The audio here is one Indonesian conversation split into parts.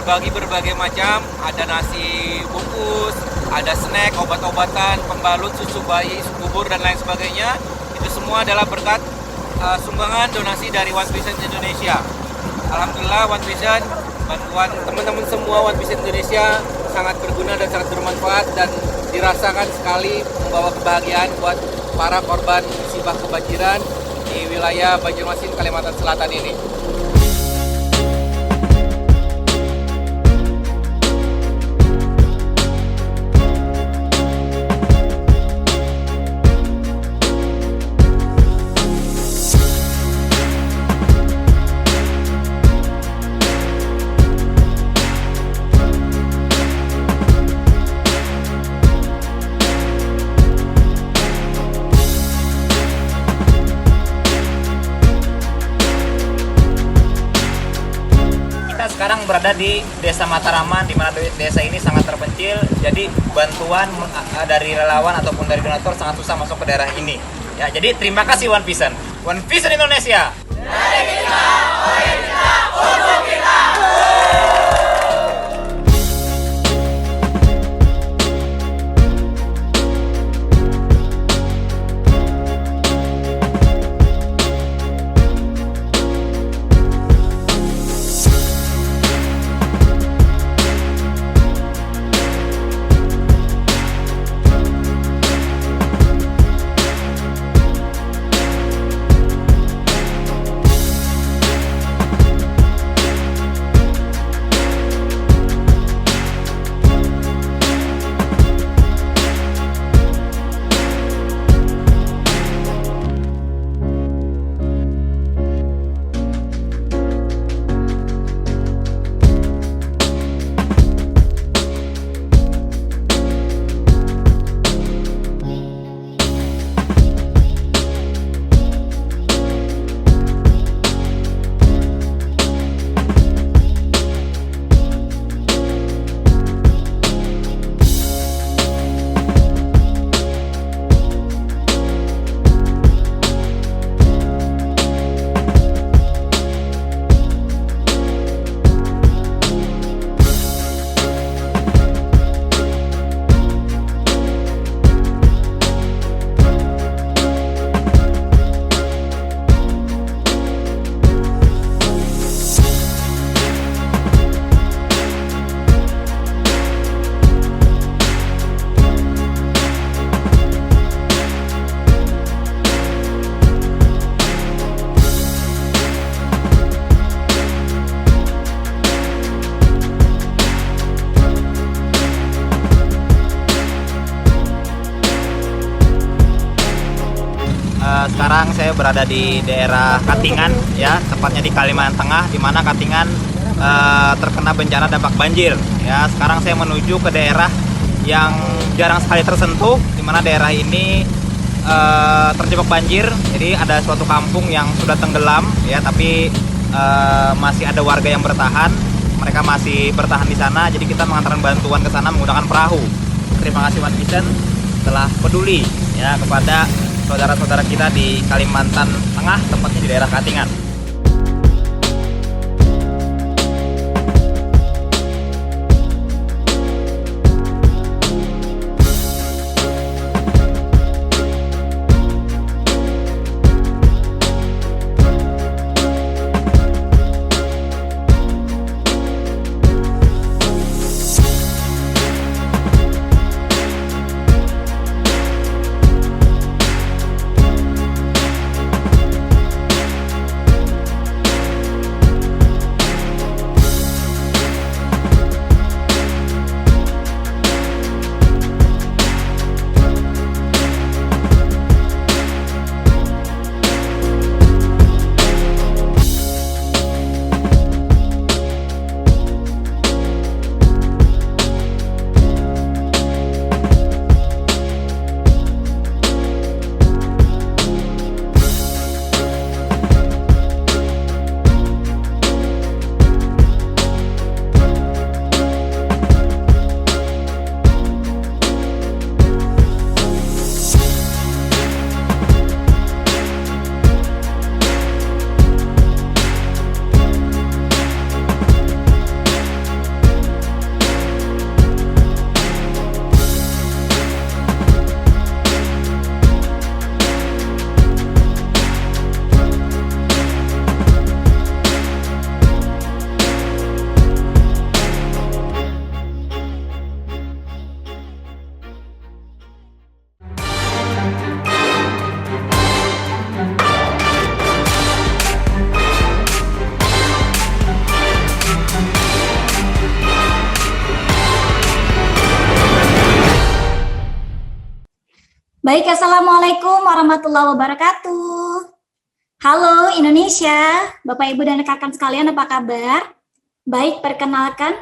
berbagi berbagai macam, ada nasi bungkus, ada snack, obat-obatan, pembalut, susu bayi, bubur dan lain sebagainya. Itu semua adalah berkat sumbangan donasi dari One Vision Indonesia. Alhamdulillah One Vision, bantuan teman-teman semua One Vision Indonesia sangat berguna dan sangat bermanfaat dan dirasakan sekali membawa kebahagiaan buat para korban musibah kebanjiran di wilayah Banjarmasin, Kalimantan Selatan ini. Sekarang berada di Desa Mataraman, di mana desa ini sangat terpencil, jadi bantuan dari relawan ataupun dari donatur sangat susah masuk ke daerah ini. Ya, jadi terima kasih One Vision. One Vision Indonesia. Dari kita, oleh kita, untuk kita. Sekarang saya berada di daerah Katingan, ya, tepatnya di Kalimantan Tengah, di mana Katingan terkena bencana dampak banjir. Ya, sekarang saya menuju ke daerah yang jarang sekali tersentuh, di mana daerah ini terjebak banjir. Jadi ada suatu kampung yang sudah tenggelam, ya, tapi masih ada warga yang bertahan. Mereka masih bertahan di sana. Jadi kita mengantarkan bantuan ke sana menggunakan perahu. Terima kasih One Vision telah peduli, ya, kepada saudara-saudara kita di Kalimantan Tengah, tepatnya di daerah Katingan. Baik, Assalamualaikum warahmatullahi wabarakatuh. Halo Indonesia, Bapak Ibu dan rekan sekalian, apa kabar? Baik, perkenalkan,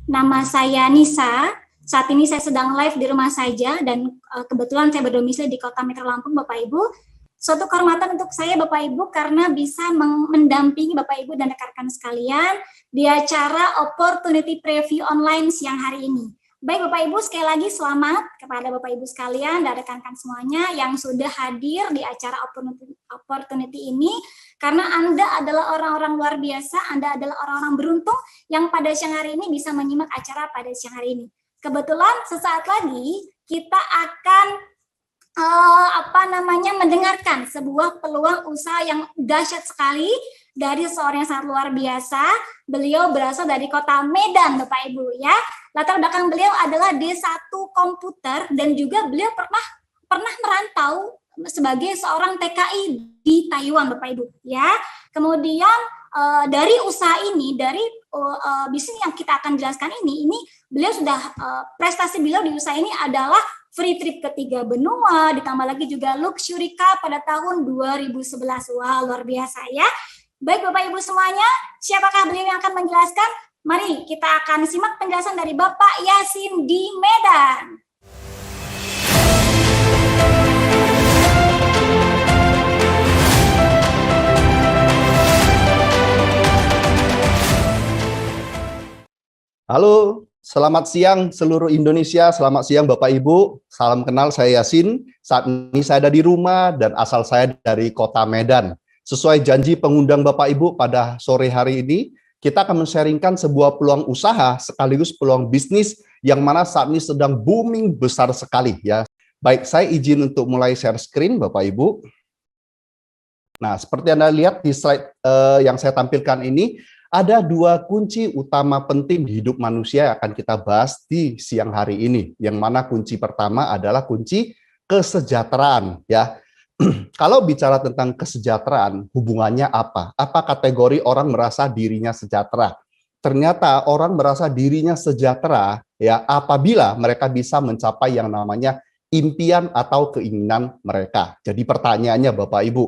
nama saya Nisa. Saat ini saya sedang live di rumah saja dan kebetulan saya berdomisili di Kota Metro Lampung, Bapak Ibu. Suatu kehormatan untuk saya, Bapak Ibu, karena bisa mendampingi Bapak Ibu dan rekan sekalian di acara Opportunity Preview Online siang hari ini. Baik Bapak Ibu, sekali lagi selamat kepada Bapak Ibu sekalian dan rekan-rekan semuanya yang sudah hadir di acara Opportunity ini, karena Anda adalah orang-orang luar biasa, Anda adalah orang-orang beruntung yang pada siang hari ini bisa menyimak acara pada siang hari ini. Kebetulan sesaat lagi kita akan mendengarkan sebuah peluang usaha yang dahsyat sekali dari seorang yang sangat luar biasa. Beliau berasal dari kota Medan, Bapak Ibu ya. Latar belakang beliau adalah D1 komputer dan juga beliau pernah merantau sebagai seorang TKI di Taiwan, Bapak Ibu ya. Kemudian dari usaha ini, dari bisnis yang kita akan jelaskan ini beliau sudah prestasi beliau di usaha ini adalah free trip ke 3 benua, ditambah lagi juga luxury car pada tahun 2011. Wah, luar biasa ya. Baik Bapak Ibu semuanya, siapakah beliau yang akan menjelaskan? Mari kita akan simak penjelasan dari Bapak Yasin di Medan. Halo, selamat siang seluruh Indonesia, selamat siang Bapak Ibu. Salam kenal, saya Yasin. Saat ini saya ada di rumah dan asal saya dari kota Medan. Sesuai janji pengundang Bapak Ibu pada sore hari ini, kita akan men-sharingkan sebuah peluang usaha sekaligus peluang bisnis yang mana saat ini sedang booming besar sekali ya. Baik, saya izin untuk mulai share screen Bapak Ibu. Nah, seperti Anda lihat di slide yang saya tampilkan ini, ada 2 kunci utama penting di hidup manusia yang akan kita bahas di siang hari ini. Yang mana kunci pertama adalah kunci kesejahteraan ya. Kalau bicara tentang kesejahteraan, hubungannya apa? Apa kategori orang merasa dirinya sejahtera? Ternyata orang merasa dirinya sejahtera ya apabila mereka bisa mencapai yang namanya impian atau keinginan mereka. Jadi pertanyaannya Bapak Ibu,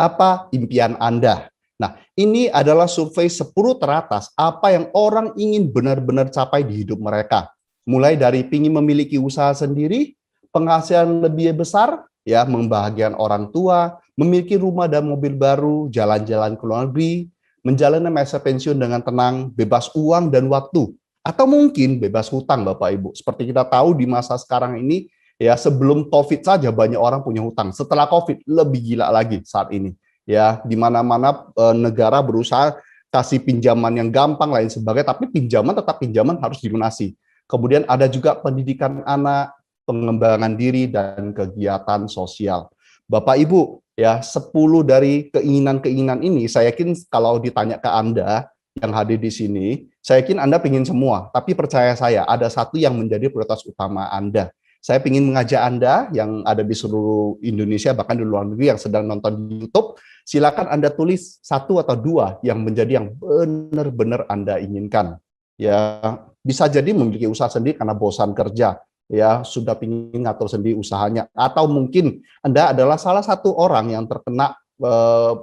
apa impian Anda? Nah, ini adalah survei 10 teratas apa yang orang ingin benar-benar capai di hidup mereka. Mulai dari ingin memiliki usaha sendiri, penghasilan lebih besar, ya, membahagiakan orang tua, memiliki rumah dan mobil baru, jalan-jalan ke luar negeri, menjalani masa pensiun dengan tenang, bebas uang dan waktu, atau mungkin bebas hutang Bapak Ibu. Seperti kita tahu di masa sekarang ini, ya sebelum COVID saja banyak orang punya hutang. Setelah COVID lebih gila lagi saat ini. Ya, di mana-mana negara berusaha kasih pinjaman yang gampang lain sebagainya, tapi pinjaman tetap pinjaman harus dilunasi. Kemudian ada juga pendidikan anak, pengembangan diri dan kegiatan sosial. Bapak Ibu, ya 10 dari keinginan-keinginan ini saya yakin kalau ditanya ke Anda yang hadir di sini, saya yakin Anda ingin semua, tapi percaya saya ada satu yang menjadi prioritas utama Anda. Saya ingin mengajak Anda yang ada di seluruh Indonesia, bahkan di luar negeri yang sedang nonton di YouTube, silakan Anda tulis 1 atau 2 yang menjadi yang benar-benar Anda inginkan. Ya, bisa jadi memiliki usaha sendiri karena bosan kerja, ya sudah ingin ngatur sendiri usahanya, atau mungkin Anda adalah salah satu orang yang terkena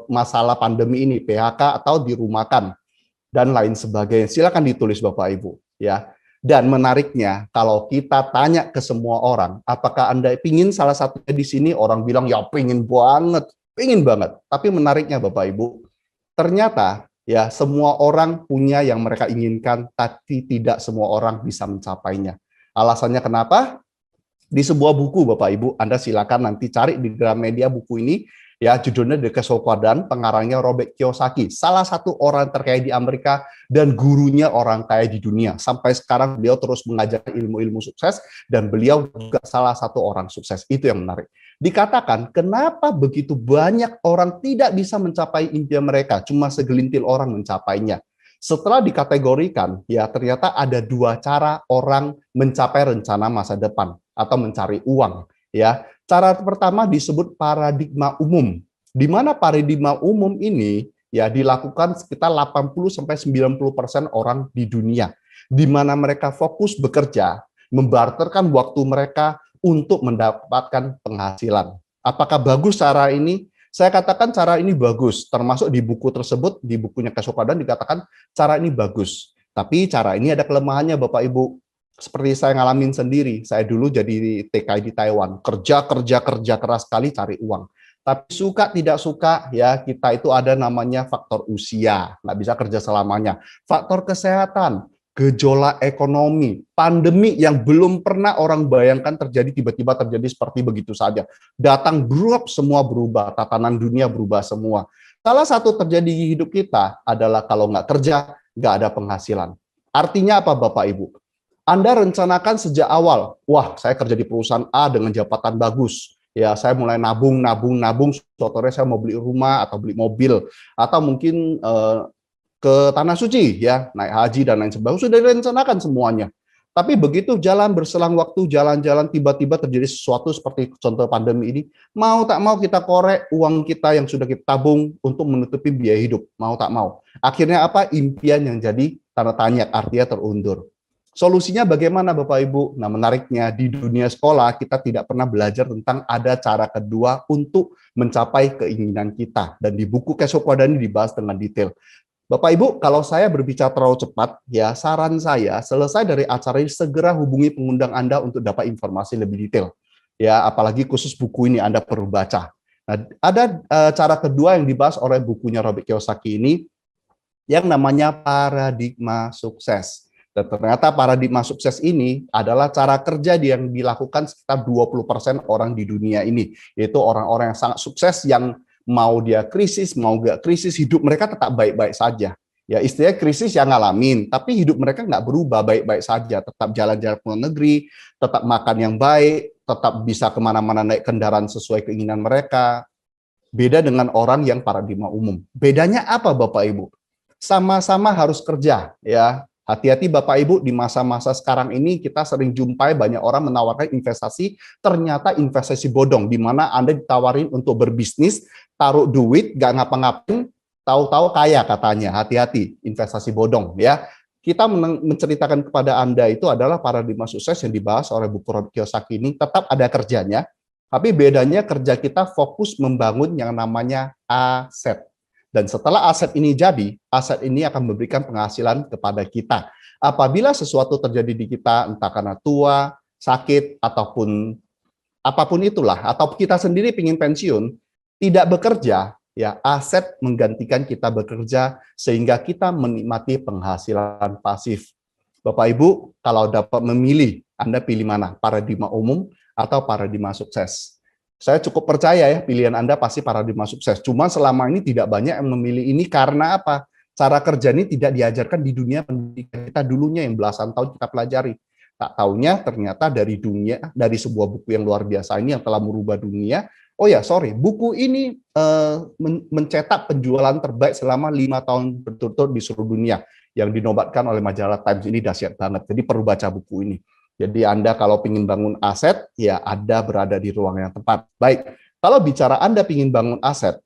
masalah pandemi ini, PHK atau dirumahkan dan lain sebagainya. Silakan ditulis Bapak Ibu, ya. Dan menariknya, kalau kita tanya ke semua orang, apakah Anda ingin salah satunya di sini, orang bilang, ya pengen banget. Tapi menariknya Bapak Ibu, ternyata ya semua orang punya yang mereka inginkan, tapi tidak semua orang bisa mencapainya. Alasannya kenapa? Di sebuah buku Bapak Ibu, Anda silakan nanti cari di Gramedia buku ini, ya judulnya The Kesopadan, pengarangnya Robert Kiyosaki, salah satu orang terkaya di Amerika dan gurunya orang kaya di dunia. Sampai sekarang beliau terus mengajarkan ilmu-ilmu sukses dan beliau juga salah satu orang sukses. Itu yang menarik. Dikatakan kenapa begitu banyak orang tidak bisa mencapai impian mereka, cuma segelintir orang mencapainya. Setelah dikategorikan, ya ternyata ada 2 cara orang mencapai rencana masa depan atau mencari uang. Ya, cara pertama disebut paradigma umum, di mana paradigma umum ini ya dilakukan sekitar 80-90% orang di dunia, di mana mereka fokus bekerja, membarterkan waktu mereka, untuk mendapatkan penghasilan. Apakah bagus cara ini? Saya katakan cara ini bagus, termasuk di buku tersebut, di bukunya Kesopadan dikatakan cara ini bagus. Tapi cara ini ada kelemahannya Bapak Ibu. Seperti saya ngalamin sendiri, saya dulu jadi TKI di Taiwan, kerja keras sekali cari uang. Tapi suka tidak suka ya kita itu ada namanya faktor usia, nggak bisa kerja selamanya. Faktor kesehatan, gejolak ekonomi, pandemi yang belum pernah orang bayangkan terjadi tiba-tiba terjadi seperti begitu saja. Datang drop semua berubah, tatanan dunia berubah semua. Salah satu terjadi di hidup kita adalah kalau nggak kerja, nggak ada penghasilan. Artinya apa Bapak Ibu? Anda rencanakan sejak awal, wah saya kerja di perusahaan A dengan jabatan bagus. Ya, saya mulai nabung, suatu saya mau beli rumah atau beli mobil, atau mungkin ke Tanah Suci, ya naik haji dan lain sebagainya, sudah direncanakan semuanya. Tapi begitu jalan berselang waktu, jalan-jalan tiba-tiba terjadi sesuatu seperti contoh pandemi ini, mau tak mau kita korek uang kita yang sudah kita tabung untuk menutupi biaya hidup, mau tak mau. Akhirnya apa? Impian yang jadi tanda tanya, artinya terundur. Solusinya bagaimana Bapak Ibu? Nah menariknya di dunia sekolah kita tidak pernah belajar tentang ada cara kedua untuk mencapai keinginan kita. Dan di buku Kesopadan ini dibahas dengan detail. Bapak Ibu, kalau saya berbicara terlalu cepat, ya saran saya selesai dari acara ini segera hubungi pengundang Anda untuk dapat informasi lebih detail. Ya, apalagi khusus buku ini Anda perlu baca. Nah, ada cara kedua yang dibahas oleh bukunya Robert Kiyosaki ini yang namanya paradigma sukses. Dan ternyata paradigma sukses ini adalah cara kerja yang dilakukan sekitar 20% orang di dunia ini, yaitu orang-orang yang sangat sukses yang mau dia krisis, mau nggak krisis, hidup mereka tetap baik-baik saja. Ya istilahnya krisis yang ngalamin, tapi hidup mereka nggak berubah, baik-baik saja. Tetap jalan-jalan ke luar negeri, tetap makan yang baik, tetap bisa kemana-mana naik kendaraan sesuai keinginan mereka. Beda dengan orang yang paradigma umum. Bedanya apa Bapak Ibu? Sama-sama harus kerja. Ya, hati-hati Bapak Ibu, di masa-masa sekarang ini kita sering jumpai banyak orang menawarkan investasi, ternyata investasi bodong, di mana Anda ditawarin untuk berbisnis, taruh duit, nggak ngapa-ngapain, tahu-tahu kaya katanya. Hati-hati, investasi bodong ya. Kita menceritakan kepada Anda itu adalah paradigma sukses yang dibahas oleh buku Robert Kiyosaki ini, tetap ada kerjanya, tapi bedanya kerja kita fokus membangun yang namanya aset. Dan setelah aset ini jadi, aset ini akan memberikan penghasilan kepada kita. Apabila sesuatu terjadi di kita, entah karena tua, sakit, ataupun apapun itulah, atau kita sendiri ingin pensiun, tidak bekerja, ya aset menggantikan kita bekerja sehingga kita menikmati penghasilan pasif. Bapak Ibu, kalau dapat memilih, Anda pilih mana? Paradigma umum atau paradigma sukses? Saya cukup percaya ya pilihan Anda pasti paradigma sukses. Cuma selama ini tidak banyak yang memilih ini karena apa? Cara kerja ini tidak diajarkan di dunia pendidikan kita dulunya yang belasan tahun kita pelajari. Tak taunya ternyata dari dari sebuah buku yang luar biasa ini yang telah merubah dunia. Oh ya, sorry, buku ini mencetak penjualan terbaik selama 5 tahun berturut-turut di seluruh dunia yang dinobatkan oleh majalah Times. Ini dahsyat banget. Jadi perlu baca buku ini. Jadi Anda kalau ingin bangun aset, ya Anda berada di ruang yang tepat. Baik, kalau bicara Anda ingin bangun aset,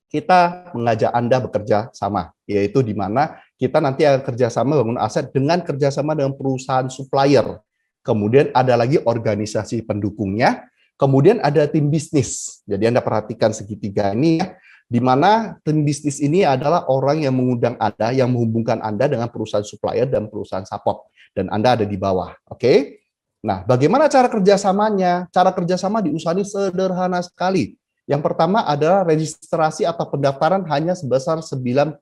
kita mengajak Anda bekerja sama, yaitu di mana kita nanti akan kerjasama bangun aset dengan kerjasama dengan perusahaan supplier. Kemudian ada lagi organisasi pendukungnya, kemudian ada tim bisnis. Jadi Anda perhatikan segitiga ini ya, di mana tim bisnis ini adalah orang yang mengundang Anda, yang menghubungkan Anda dengan perusahaan supplier dan perusahaan support. Dan Anda ada di bawah, oke? Nah, bagaimana cara kerjasamanya? Cara kerjasama diusahakan sederhana sekali. Yang pertama adalah registrasi atau pendaftaran hanya sebesar 99.000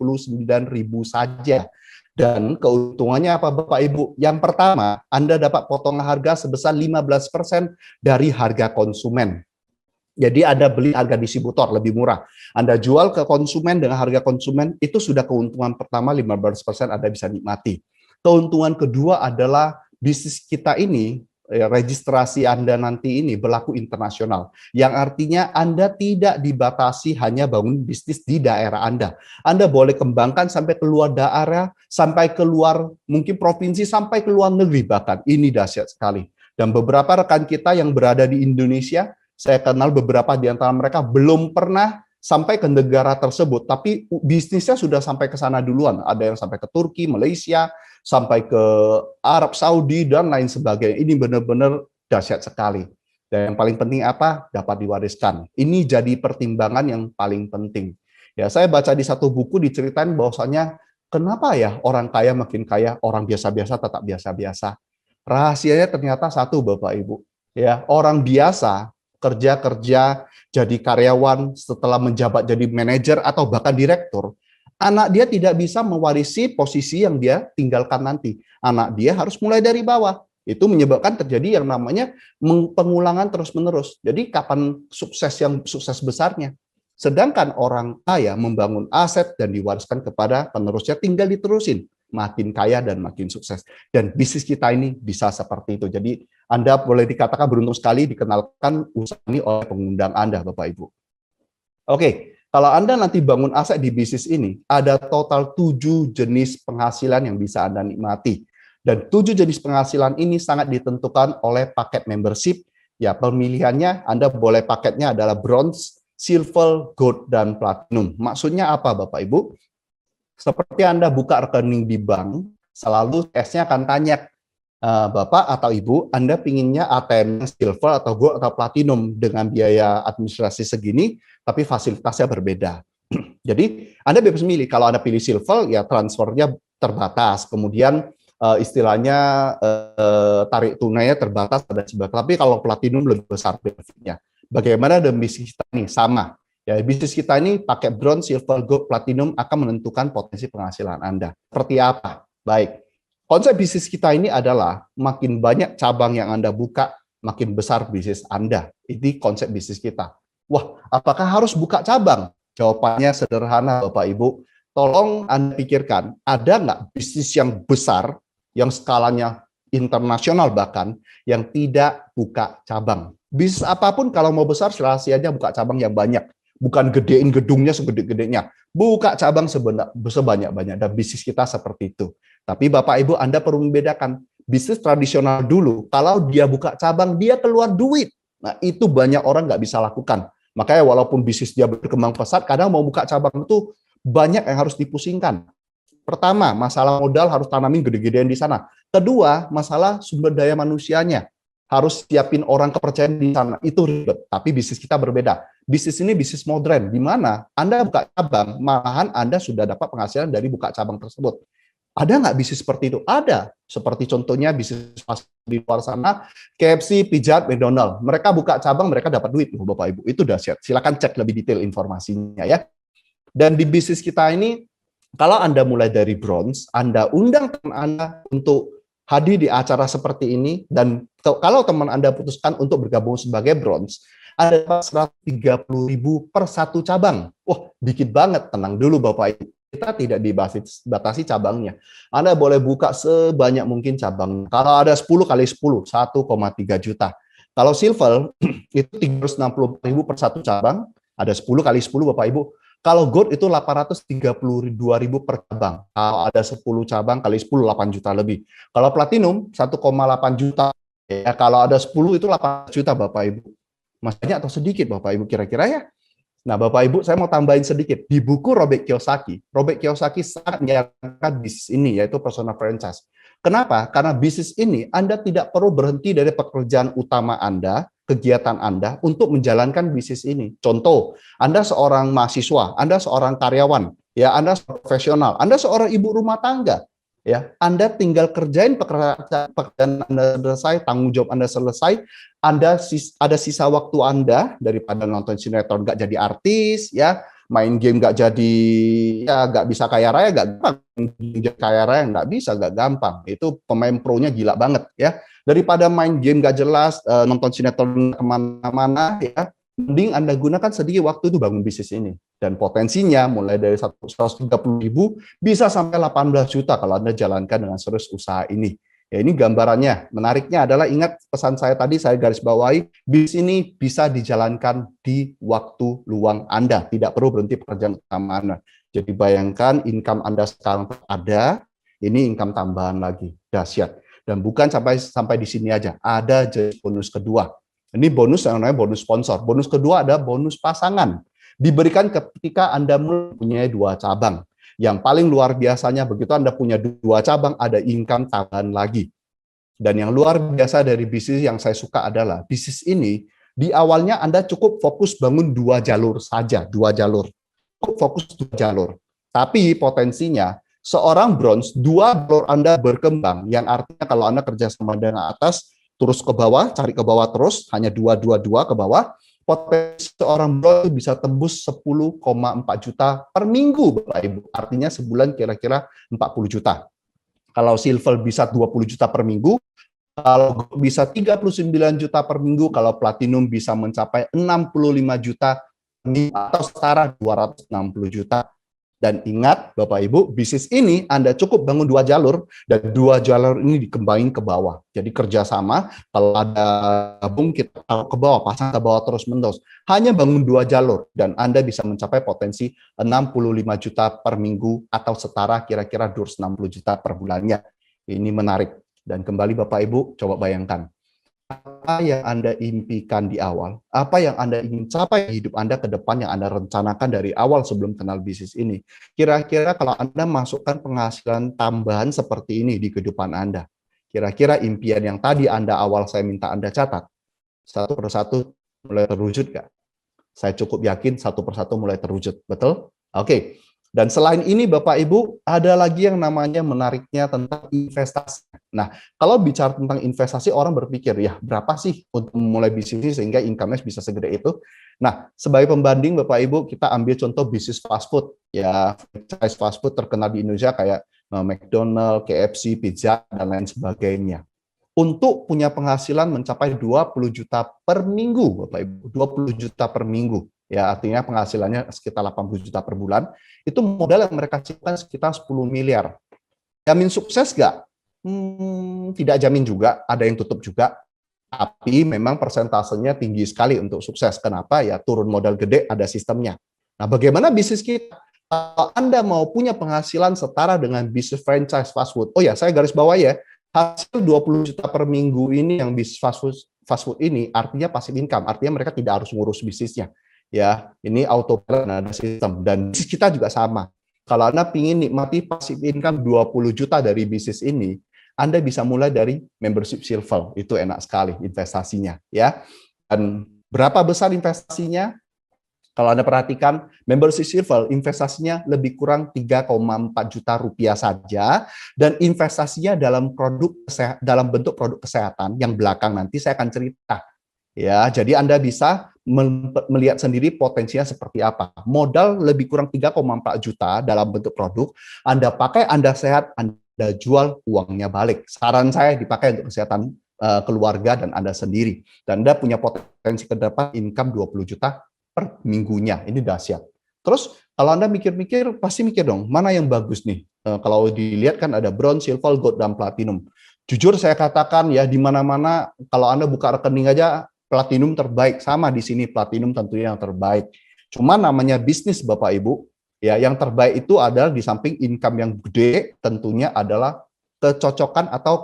saja. Dan keuntungannya apa Bapak Ibu? Yang pertama, Anda dapat potongan harga sebesar 15% dari harga konsumen. Jadi Anda beli harga distributor lebih murah. Anda jual ke konsumen dengan harga konsumen, itu sudah keuntungan pertama 15% Anda bisa nikmati. Keuntungan kedua adalah bisnis kita ini, registrasi Anda nanti ini berlaku internasional. Yang artinya Anda tidak dibatasi hanya bangun bisnis di daerah Anda. Anda boleh kembangkan sampai keluar daerah, sampai keluar mungkin provinsi, sampai ke luar negeri bahkan. Ini dahsyat sekali. Dan beberapa rekan kita yang berada di Indonesia, saya kenal beberapa di antara mereka belum pernah sampai ke negara tersebut, tapi bisnisnya sudah sampai ke sana duluan. Ada yang sampai ke Turki, Malaysia, sampai ke Arab Saudi, dan lain sebagainya. Ini benar-benar dahsyat sekali. Dan yang paling penting apa? Dapat diwariskan. Ini jadi pertimbangan yang paling penting. Ya, saya baca di satu buku diceritain bahwasanya kenapa ya orang kaya makin kaya, orang biasa-biasa tetap biasa-biasa. Rahasianya ternyata satu, Bapak Ibu. Ya, orang biasa kerja-kerja jadi karyawan setelah menjabat jadi manajer atau bahkan direktur, anak dia tidak bisa mewarisi posisi yang dia tinggalkan nanti. Anak dia harus mulai dari bawah. Itu menyebabkan terjadi yang namanya pengulangan terus-menerus. Jadi kapan sukses besarnya? Sedangkan orang kaya membangun aset dan diwariskan kepada penerusnya, tinggal diterusin. Makin kaya dan makin sukses. Dan bisnis kita ini bisa seperti itu. Jadi Anda boleh dikatakan beruntung sekali dikenalkan usaha ini oleh pengundang Anda, Bapak Ibu. Oke, kalau Anda nanti bangun aset di bisnis ini, ada total 7 jenis penghasilan yang bisa Anda nikmati. Dan 7 jenis penghasilan ini sangat ditentukan oleh paket membership. Ya, pemilihannya Anda boleh paketnya adalah bronze, silver, gold, dan platinum. Maksudnya apa, Bapak Ibu? Seperti Anda buka rekening di bank, selalu S-nya akan tanya, Bapak atau Ibu, Anda pinginnya ATM silver atau gold atau platinum dengan biaya administrasi segini, tapi fasilitasnya berbeda. Jadi Anda bebas milih. Kalau Anda pilih silver, ya transfernya terbatas. Kemudian istilahnya tarik tunainya terbatas dan sebagainya. Tapi kalau platinum lebih besar benefitnya. Bagaimana dengan bisnis kita ini? Sama. Ya, bisnis kita ini pakai bronze, silver, gold, platinum akan menentukan potensi penghasilan Anda. Seperti apa? Baik. Konsep bisnis kita ini adalah makin banyak cabang yang Anda buka, makin besar bisnis Anda. Ini konsep bisnis kita. Wah, apakah harus buka cabang? Jawabannya sederhana, Bapak Ibu. Tolong Anda pikirkan, ada nggak bisnis yang besar, yang skalanya internasional bahkan, yang tidak buka cabang? Bisnis apapun kalau mau besar, rahasianya buka cabang yang banyak. Bukan gedein gedungnya segede-gedenya. Buka cabang sebanyak-banyak. Dan bisnis kita seperti itu. Tapi Bapak Ibu, Anda perlu membedakan. Bisnis tradisional dulu, kalau dia buka cabang, dia keluar duit. Nah, itu banyak orang nggak bisa lakukan. Makanya walaupun bisnis dia berkembang pesat, kadang mau buka cabang itu banyak yang harus dipusingkan. Pertama, masalah modal harus tanamin gede-gedean di sana. Kedua, masalah sumber daya manusianya. Harus siapin orang kepercayaan di sana. Itu ribet. Tapi bisnis kita berbeda. Bisnis ini bisnis modern, di mana Anda buka cabang, malahan Anda sudah dapat penghasilan dari buka cabang tersebut. Ada nggak bisnis seperti itu? Ada. Seperti contohnya bisnis di luar sana, KFC, Pizza Hut, McDonald. Mereka buka cabang, mereka dapat duit, Bapak Ibu. Itu dahsyat. Silakan cek lebih detail informasinya ya. Dan di bisnis kita ini, kalau Anda mulai dari bronze, Anda undang teman Anda untuk hadir di acara seperti ini, dan kalau teman Anda putuskan untuk bergabung sebagai bronze, ada 130.000 per satu cabang. Wah, dikit banget. Tenang dulu Bapak Ibu. Kita tidak dibatasi cabangnya. Anda boleh buka sebanyak mungkin cabang. Kalau ada 10 kali 10, 1,3 juta. Kalau silver, itu 360.000 per satu cabang. Ada 10 kali 10 Bapak Ibu. Kalau gold itu 832.000 per cabang. Kalau ada 10 cabang kali 10, 8 juta lebih. Kalau platinum, 1,8 juta. Ya, kalau ada 10 itu 8 juta Bapak Ibu. Masih banyak atau sedikit Bapak Ibu kira-kira ya? Nah Bapak Ibu, saya mau tambahin sedikit. Di buku Robert Kiyosaki sangat menyarankan bisnis ini, yaitu personal franchise. Kenapa? Karena bisnis ini Anda tidak perlu berhenti dari pekerjaan utama Anda, kegiatan Anda untuk menjalankan bisnis ini. Contoh, Anda seorang mahasiswa, Anda seorang karyawan, ya Anda profesional, Anda seorang ibu rumah tangga, ya Anda tinggal kerjain pekerjaan Anda selesai, tanggung jawab Anda selesai, Anda ada sisa waktu Anda daripada nonton sinetron nggak jadi artis, ya main game nggak jadi, ya nggak bisa kaya raya, nggak gampang. Kaya raya nggak bisa, nggak gampang. Itu pemain pro-nya gila banget, ya. Daripada main game nggak jelas, nonton sinetron kemana-mana, ya. Mending Anda gunakan sedikit waktu itu bangun bisnis ini. Dan potensinya mulai dari 130.000 bisa sampai 18 juta kalau Anda jalankan dengan serius usaha ini. Ya, ini gambarannya. Menariknya adalah ingat pesan saya tadi, saya garis bawahi, bisnis ini bisa dijalankan di waktu luang Anda. Tidak perlu berhenti pekerjaan utama Anda. Jadi bayangkan income Anda sekarang ada, ini income tambahan lagi. Dahsyat. Dan bukan sampai di sini aja. Ada bonus kedua. Ini bonus yang namanya bonus sponsor. Bonus kedua ada bonus pasangan. Diberikan ketika Anda mempunyai 2 cabang. Yang paling luar biasanya begitu Anda punya 2 cabang, ada income tambahan lagi. Dan yang luar biasa dari bisnis yang saya suka adalah bisnis ini di awalnya Anda cukup fokus bangun 2 jalur saja, 2 jalur. Cukup fokus 2 jalur. Tapi potensinya seorang bronze, 2 jalur Anda berkembang, yang artinya kalau Anda kerja sama dengan atas, terus ke bawah, cari ke bawah terus, hanya 2 ke bawah, potensi seorang bronze bisa tembus 10,4 juta per minggu, Bapak Ibu. Artinya sebulan kira-kira 40 juta. Kalau silver bisa 20 juta per minggu, kalau bisa 39 juta per minggu, kalau platinum bisa mencapai 65 juta atau setara 260 juta. Dan ingat Bapak Ibu, bisnis ini Anda cukup bangun 2 jalur, dan 2 jalur ini dikembangin ke bawah. Jadi kerjasama, kalau ada gabung kita taruh ke bawah, pasang ke bawah terus-menerus. Hanya bangun 2 jalur, dan Anda bisa mencapai potensi 65 juta per minggu atau setara kira-kira 260 juta per bulannya. Ini menarik. Dan kembali Bapak Ibu, coba bayangkan. Apa yang Anda impikan di awal, apa yang Anda ingin capai di hidup Anda ke depan yang Anda rencanakan dari awal sebelum kenal bisnis ini. Kira-kira kalau Anda masukkan penghasilan tambahan seperti ini di kehidupan Anda, kira-kira impian yang tadi Anda awal saya minta Anda catat, satu persatu mulai terwujud nggak? Saya cukup yakin satu persatu mulai terwujud, betul? Oke. Dan selain ini Bapak Ibu, ada lagi yang namanya menariknya tentang investasi. Nah, kalau bicara tentang investasi, orang berpikir, ya berapa sih untuk memulai bisnis sehingga income-nya bisa segede itu? Nah, sebagai pembanding Bapak Ibu, kita ambil contoh bisnis fast food. Ya, franchise fast food terkenal di Indonesia kayak McDonald, KFC, Pizza, dan lain sebagainya. Untuk punya penghasilan mencapai 20 juta per minggu, Bapak Ibu, 20 juta per minggu. Ya, artinya penghasilannya sekitar 80 juta per bulan, itu modal yang mereka ciptakan sekitar 10 miliar. Jamin sukses nggak? Tidak jamin juga, ada yang tutup juga, tapi memang persentasenya tinggi sekali untuk sukses. Kenapa? Ya turun modal gede, ada sistemnya. Nah, bagaimana bisnis kita? Kalau Anda mau punya penghasilan setara dengan bisnis franchise fast food, oh ya, saya garis bawah ya, hasil 20 juta per minggu ini yang bisnis fast food ini artinya passive income, artinya mereka tidak harus ngurus bisnisnya. Ya, ini autopilot, ada sistem, dan bisnis kita juga sama. Kalau Anda ingin nikmati passive income 20 juta dari bisnis ini, Anda bisa mulai dari membership silver, itu enak sekali investasinya, ya. Dan berapa besar investasinya? Kalau Anda perhatikan, membership silver investasinya lebih kurang 3,4 juta rupiah saja, dan investasinya dalam dalam bentuk produk kesehatan yang belakang nanti saya akan cerita. Ya, jadi Anda bisa melihat sendiri potensinya seperti apa. Modal lebih kurang 3,4 juta dalam bentuk produk, Anda pakai, Anda sehat, Anda jual, uangnya balik. Saran saya dipakai untuk kesehatan keluarga dan Anda sendiri. Dan Anda punya potensi ke depan income 20 juta per minggunya. Ini dahsyat. Terus kalau Anda mikir-mikir, pasti mikir dong, mana yang bagus nih? Kalau dilihat kan ada bronze, silver, gold, dan platinum. Jujur saya katakan ya, di mana-mana kalau Anda buka rekening aja, platinum terbaik, sama di sini platinum tentunya yang terbaik. Cuma namanya bisnis Bapak Ibu, ya yang terbaik itu adalah di samping income yang gede, tentunya adalah kecocokan atau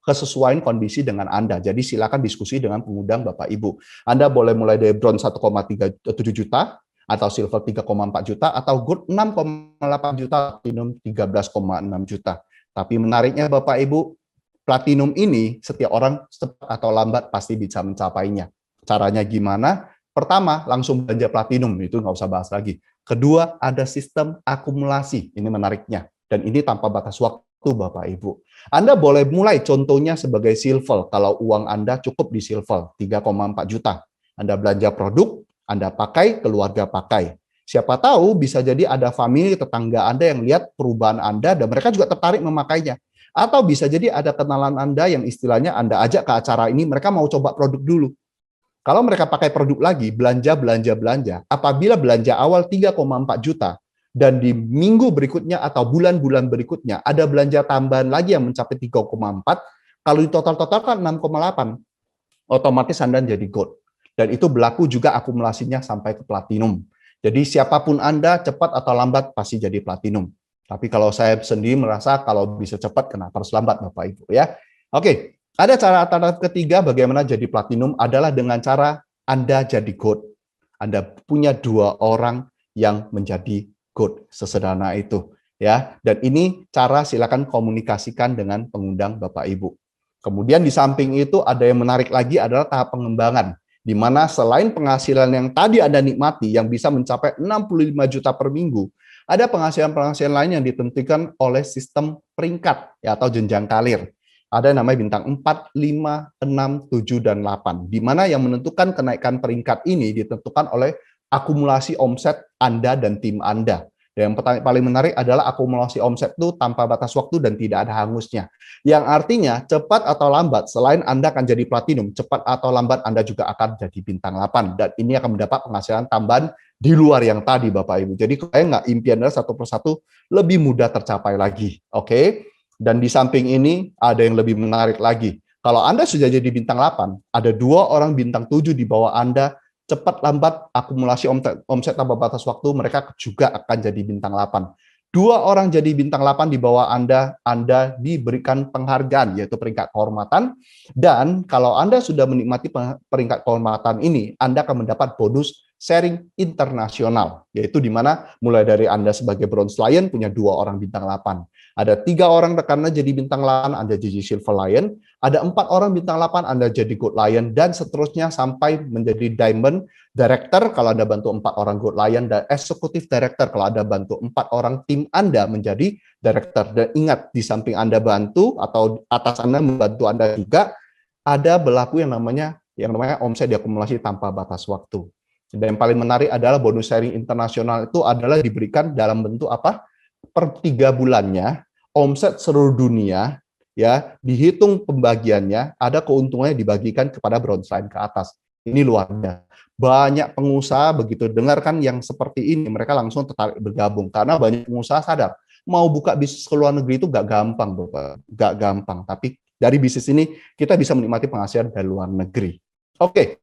kesesuaian kondisi dengan Anda. Jadi silakan diskusi dengan pengundang Bapak Ibu. Anda boleh mulai dari bronze 1,7 juta, atau silver 3,4 juta, atau gold 6,8 juta, platinum 13,6 juta. Tapi menariknya Bapak Ibu, platinum ini setiap orang cepat atau lambat pasti bisa mencapainya. Caranya gimana? Pertama, langsung belanja platinum, itu nggak usah bahas lagi. Kedua, ada sistem akumulasi, ini menariknya. Dan ini tanpa batas waktu Bapak Ibu. Anda boleh mulai contohnya sebagai silver, kalau uang Anda cukup di silver, 3,4 juta. Anda belanja produk, Anda pakai, keluarga pakai. Siapa tahu bisa jadi ada family, tetangga Anda yang lihat perubahan Anda, dan mereka juga tertarik memakainya. Atau bisa jadi ada kenalan Anda yang istilahnya Anda ajak ke acara ini, mereka mau coba produk dulu. Kalau mereka pakai produk lagi, belanja. Apabila belanja awal 3,4 juta, dan di minggu berikutnya atau bulan-bulan berikutnya, ada belanja tambahan lagi yang mencapai 3,4, kalau di total-totalkan 6,8, otomatis Anda jadi gold. Dan itu berlaku juga akumulasinya sampai ke platinum. Jadi siapapun Anda, cepat atau lambat, pasti jadi platinum. Tapi kalau saya sendiri merasa kalau bisa cepat, kenapa harus lambat Bapak Ibu ya? Oke, ada cara alternatif ketiga bagaimana jadi platinum adalah dengan cara Anda jadi gold. Anda punya 2 orang yang menjadi gold, sesederhana itu ya. Dan ini cara silakan komunikasikan dengan pengundang Bapak Ibu. Kemudian di samping itu ada yang menarik lagi adalah tahap pengembangan, di mana selain penghasilan yang tadi Anda nikmati yang bisa mencapai 65 juta per minggu, ada penghasilan-penghasilan lain yang ditentukan oleh sistem peringkat ya, atau jenjang karir. Ada yang namanya bintang 4, 5, 6, 7, dan 8. Di mana yang menentukan kenaikan peringkat ini ditentukan oleh akumulasi omset Anda dan tim Anda. Dan yang paling menarik adalah akumulasi omset itu tanpa batas waktu dan tidak ada hangusnya. Yang artinya cepat atau lambat, selain Anda akan jadi platinum, cepat atau lambat Anda juga akan jadi bintang 8. Dan ini akan mendapat penghasilan tambahan di luar yang tadi Bapak Ibu. Jadi kalau nggak impian Anda satu persatu lebih mudah tercapai lagi. Oke? Dan di samping ini ada yang lebih menarik lagi. Kalau Anda sudah jadi bintang 8, ada 2 orang bintang 7 di bawah Anda, cepat lambat akumulasi omset tanpa batas waktu, mereka juga akan jadi bintang 8. 2 orang jadi bintang 8 di bawah Anda diberikan penghargaan, yaitu peringkat kehormatan. Dan kalau Anda sudah menikmati peringkat kehormatan ini, Anda akan mendapat bonus sharing internasional, yaitu di mana mulai dari Anda sebagai Bronze Lion punya 2 orang bintang 8. Ada 3 orang rekan Anda jadi bintang 8, Anda jadi Silver Lion. Ada 4 orang bintang 8, Anda jadi Gold Lion, dan seterusnya sampai menjadi Diamond Director kalau Anda bantu 4 orang Gold Lion, dan Executive Director kalau Anda bantu 4 orang tim Anda menjadi Director. Dan ingat, di samping Anda bantu atau atas Anda membantu Anda juga, ada berlaku yang namanya omset diakumulasi tanpa batas waktu. Dan yang paling menarik adalah bonus sharing internasional itu adalah diberikan dalam bentuk apa? Per 3 bulannya, omset seluruh dunia, ya dihitung pembagiannya, ada keuntungannya dibagikan kepada Bronze Lion ke atas. Ini luar biasa. Banyak pengusaha begitu dengarkan yang seperti ini, mereka langsung tertarik bergabung. Karena banyak pengusaha sadar, mau buka bisnis ke luar negeri itu gak gampang, Bapak. Gak gampang. Tapi dari bisnis ini, kita bisa menikmati penghasilan dari luar negeri. Oke.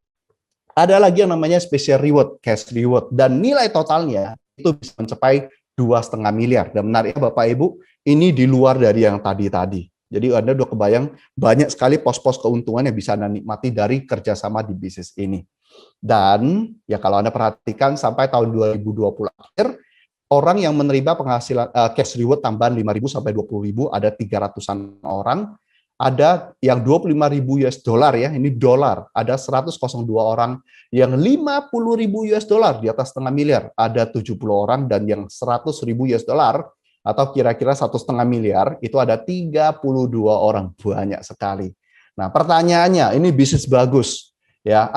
Ada lagi yang namanya special reward, cash reward, dan nilai totalnya itu bisa mencapai 2,5 miliar. Dan menariknya Bapak Ibu, ini di luar dari yang tadi. Jadi Anda udah kebayang banyak sekali pos-pos keuntungan yang bisa Anda nikmati dari kerjasama di bisnis ini. Dan ya kalau Anda perhatikan sampai tahun 2020 akhir, orang yang menerima penghasilan cash reward tambahan 5.000 sampai 20.000 ada 300-an orang. Ada yang 25.000 US dollar ya, ini dolar. Ada 102 orang, yang 50.000 US dollar di atas setengah miliar, ada 70 orang, dan yang 100.000 US dollar atau kira-kira 1,5 miliar itu ada 32 orang, banyak sekali. Nah, pertanyaannya, ini bisnis bagus ya.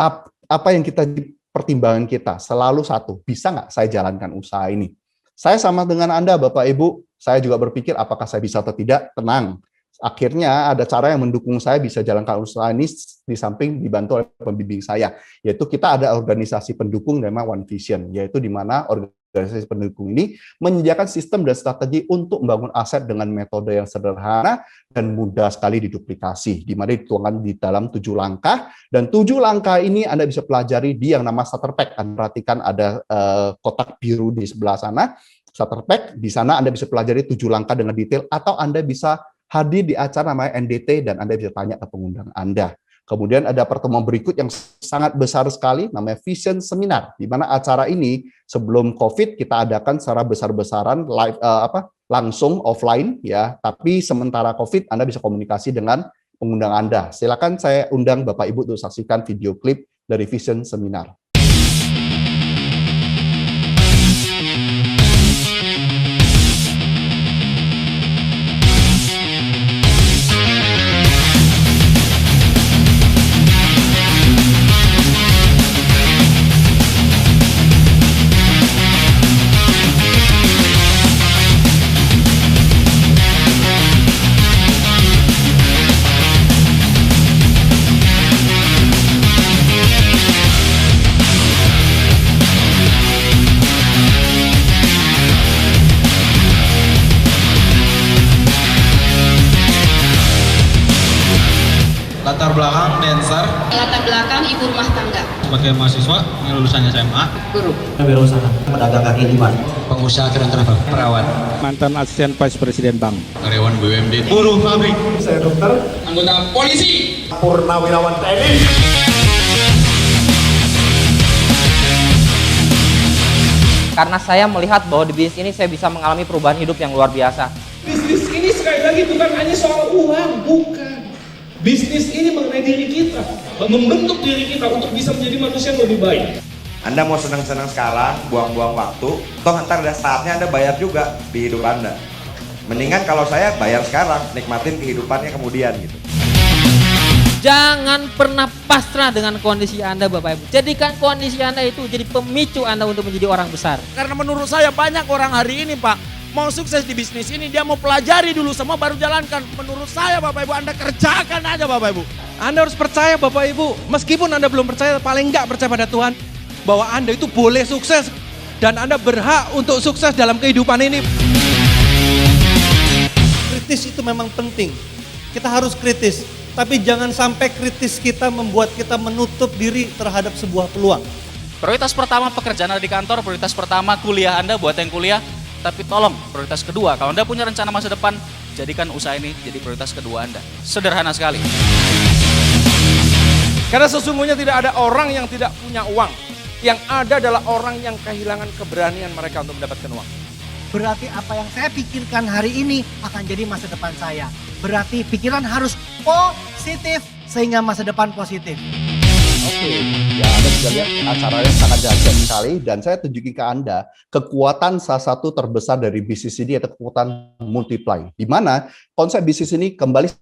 Apa yang kita pertimbangan kita? Selalu satu, bisa nggak saya jalankan usaha ini? Saya sama dengan Anda, Bapak Ibu, saya juga berpikir apakah saya bisa atau tidak. Tenang. Akhirnya ada cara yang mendukung saya bisa jalankan usaha ini di samping dibantu oleh pembimbing saya, yaitu kita ada organisasi pendukung namanya One Vision, yaitu di mana organisasi pendukung ini menyediakan sistem dan strategi untuk membangun aset dengan metode yang sederhana dan mudah sekali diduplikasi, di mana dituangkan di dalam 7 langkah, dan 7 langkah ini Anda bisa pelajari di yang nama starter pack. Anda perhatikan ada kotak biru di sebelah sana, starter pack, di sana Anda bisa pelajari 7 langkah dengan detail, atau Anda bisa hadir di acara namanya NDT dan Anda bisa tanya ke pengundang Anda. Kemudian ada pertemuan berikut yang sangat besar sekali namanya Vision Seminar, di mana acara ini sebelum COVID kita adakan secara besar-besaran live langsung offline ya, tapi sementara COVID Anda bisa komunikasi dengan pengundang Anda. Silakan saya undang Bapak Ibu untuk saksikan video klip dari Vision Seminar. Latar belakang dancer. Latar belakang ibu rumah tangga. Sebagai mahasiswa yang lulusan SMA. Guru. Wirausaha. Pedagang kaki lima. Pengusaha keren travel. Perawat. Mantan asisten Vice Presiden Bank. Karyawan BUMD. Buruh pabrik. Saya dokter. Anggota polisi. Purnawirawan TNI. Karena saya melihat bahwa di bisnis ini saya bisa mengalami perubahan hidup yang luar biasa. Bisnis ini sekali lagi bukan hanya soal uang, bukan. Bisnis ini mengenai diri kita, membentuk diri kita untuk bisa menjadi manusia yang lebih baik. Anda mau senang-senang sekarang, buang-buang waktu, toh ntar ada saatnya Anda bayar juga di hidup Anda. Mendingan kalau saya bayar sekarang, nikmatin kehidupannya kemudian gitu. Jangan pernah pasrah dengan kondisi Anda Bapak Ibu. Jadikan kondisi Anda itu jadi pemicu Anda untuk menjadi orang besar. Karena menurut saya banyak orang hari ini Pak, mau sukses di bisnis ini dia mau pelajari dulu semua baru jalankan. Menurut saya Bapak Ibu Anda kerjakan aja Bapak Ibu. Anda harus percaya Bapak Ibu, meskipun Anda belum percaya, paling enggak percaya pada Tuhan, bahwa Anda itu boleh sukses dan Anda berhak untuk sukses dalam kehidupan ini. Kritis itu memang penting, kita harus kritis, tapi jangan sampai kritis kita membuat kita menutup diri terhadap sebuah peluang. Prioritas pertama pekerjaan Anda di kantor, prioritas pertama kuliah Anda buat yang kuliah. Tapi tolong, prioritas kedua, kalau Anda punya rencana masa depan, jadikan usaha ini jadi prioritas kedua Anda. Sederhana sekali. Karena sesungguhnya tidak ada orang yang tidak punya uang. Yang ada adalah orang yang kehilangan keberanian mereka untuk mendapatkan uang. Berarti apa yang saya pikirkan hari ini akan jadi masa depan saya. Berarti pikiran harus positif sehingga masa depan positif. Oke, ya Anda sudah lihat acaranya sangat dahsyat sekali dan saya tunjukin ke Anda kekuatan salah satu terbesar dari bisnis ini yaitu kekuatan multiply. Di mana konsep bisnis ini kembali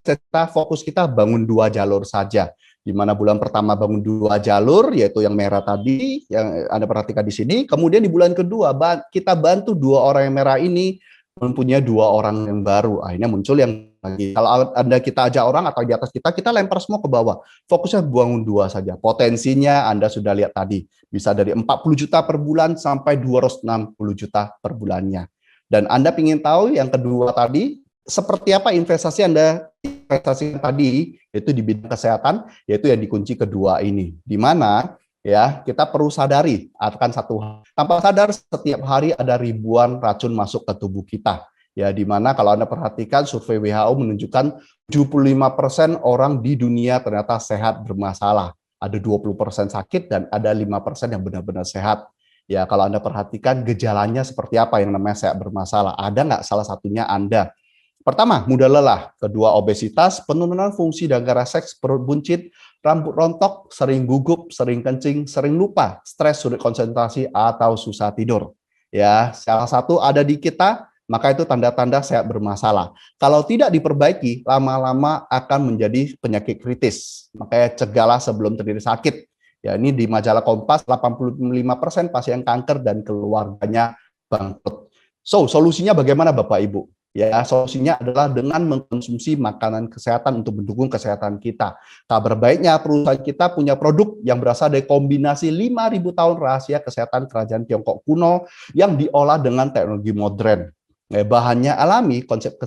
fokus kita bangun 2 jalur saja. Di mana bulan pertama bangun 2 jalur yaitu yang merah tadi yang Anda perhatikan di sini. Kemudian di bulan kedua kita bantu 2 orang yang merah ini mempunyai 2 orang yang baru. Akhirnya muncul yang lagi. Kalau Anda kita ajak orang atau di atas kita lempar semua ke bawah. Fokusnya bangun 2 saja. Potensinya Anda sudah lihat tadi. Bisa dari 40 juta per bulan sampai 260 juta per bulannya. Dan Anda ingin tahu yang kedua tadi, seperti apa investasi Anda investasi tadi, yaitu di bidang kesehatan, yaitu yang dikunci kedua ini. Di mana ya kita perlu sadari akan satu hal. Tanpa sadar setiap hari ada ribuan racun masuk ke tubuh kita. Ya, di mana kalau Anda perhatikan survei WHO menunjukkan 75% orang di dunia ternyata sehat bermasalah. Ada 20% sakit dan ada 5% yang benar-benar sehat. Ya, kalau Anda perhatikan gejalanya seperti apa yang namanya sehat bermasalah. Ada nggak salah satunya Anda? Pertama, mudah lelah. Kedua, obesitas, penurunan fungsi dan gairah seks, perut buncit, rambut rontok, sering gugup, sering kencing, sering lupa, stres, sulit konsentrasi, atau susah tidur. Ya, salah satu ada di kita, maka itu tanda-tanda sehat bermasalah. Kalau tidak diperbaiki, lama-lama akan menjadi penyakit kritis. Makanya cegahlah sebelum terjadi sakit. Ya, ini di majalah Kompas, 85% pasien kanker dan keluarganya bangkrut. So, solusinya bagaimana Bapak Ibu? Ya, solusinya adalah dengan mengkonsumsi makanan kesehatan untuk mendukung kesehatan kita. Kabar baiknya perusahaan kita punya produk yang berasal dari kombinasi 5.000 tahun rahasia kesehatan kerajaan Tiongkok kuno yang diolah dengan teknologi modern. Bahannya alami, konsep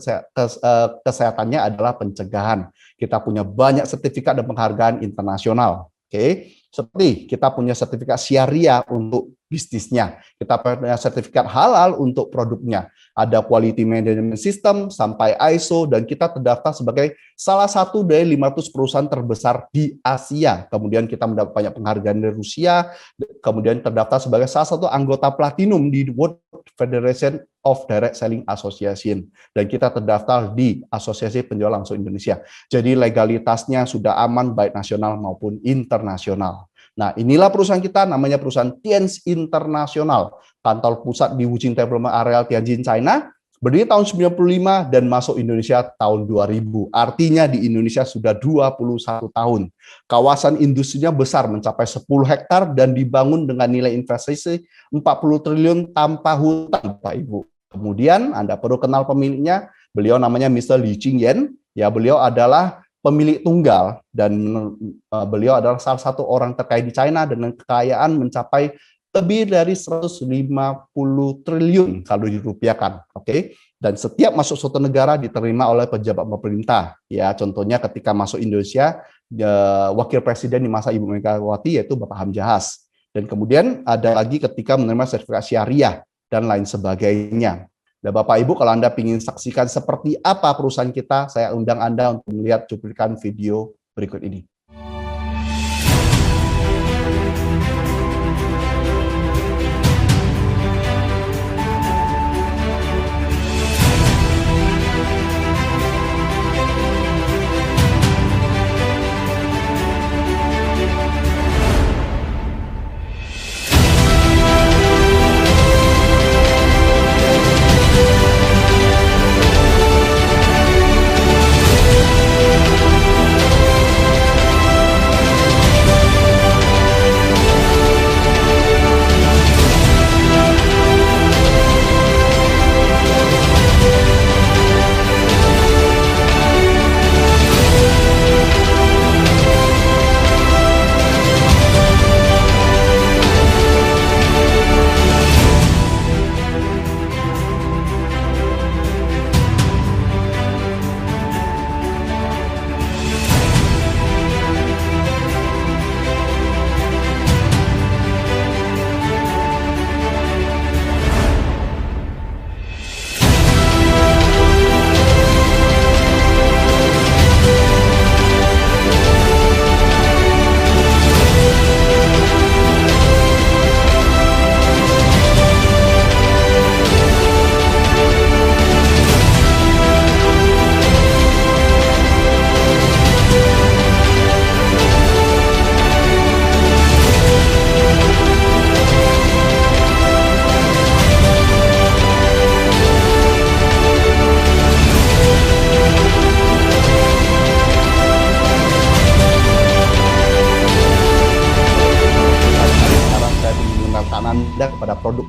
kesehatannya adalah pencegahan. Kita punya banyak sertifikat dan penghargaan internasional. Oke, seperti kita punya sertifikat syariah untuk bisnisnya, kita punya sertifikat halal untuk produknya, ada quality management system sampai ISO, dan kita terdaftar sebagai salah satu dari 500 perusahaan terbesar di Asia. Kemudian kita mendapat banyak penghargaan dari Rusia, kemudian terdaftar sebagai salah satu anggota platinum di World Federation of Direct Selling Association, dan kita terdaftar di Asosiasi Penjual Langsung Indonesia. Jadi legalitasnya sudah aman baik nasional maupun internasional. Nah, inilah perusahaan kita, namanya perusahaan Tianz International. Kantor pusat di Wuxing Development Area Tianjin, China. Berdiri tahun 95 dan masuk Indonesia tahun 2000. Artinya di Indonesia sudah 21 tahun. Kawasan industrinya besar, mencapai 10 hektar dan dibangun dengan nilai investasi 40 triliun tanpa hutang, Bapak Ibu. Kemudian Anda perlu kenal pemiliknya. Beliau namanya Mr. Li Qingyan. Ya, beliau adalah pemilik tunggal dan beliau adalah salah satu orang terkaya di China dengan kekayaan mencapai lebih dari 150 triliun kalau dirupiahkan. Oke. Dan setiap masuk suatu negara diterima oleh pejabat pemerintah. Ya, contohnya ketika masuk Indonesia, wakil presiden di masa Ibu Megawati yaitu Bapak Hamzahas. Dan kemudian ada lagi ketika menerima sertifikat syariah dan lain sebagainya. Dan Bapak Ibu, kalau Anda ingin saksikan seperti apa perusahaan kita, saya undang Anda untuk melihat cuplikan video berikut ini.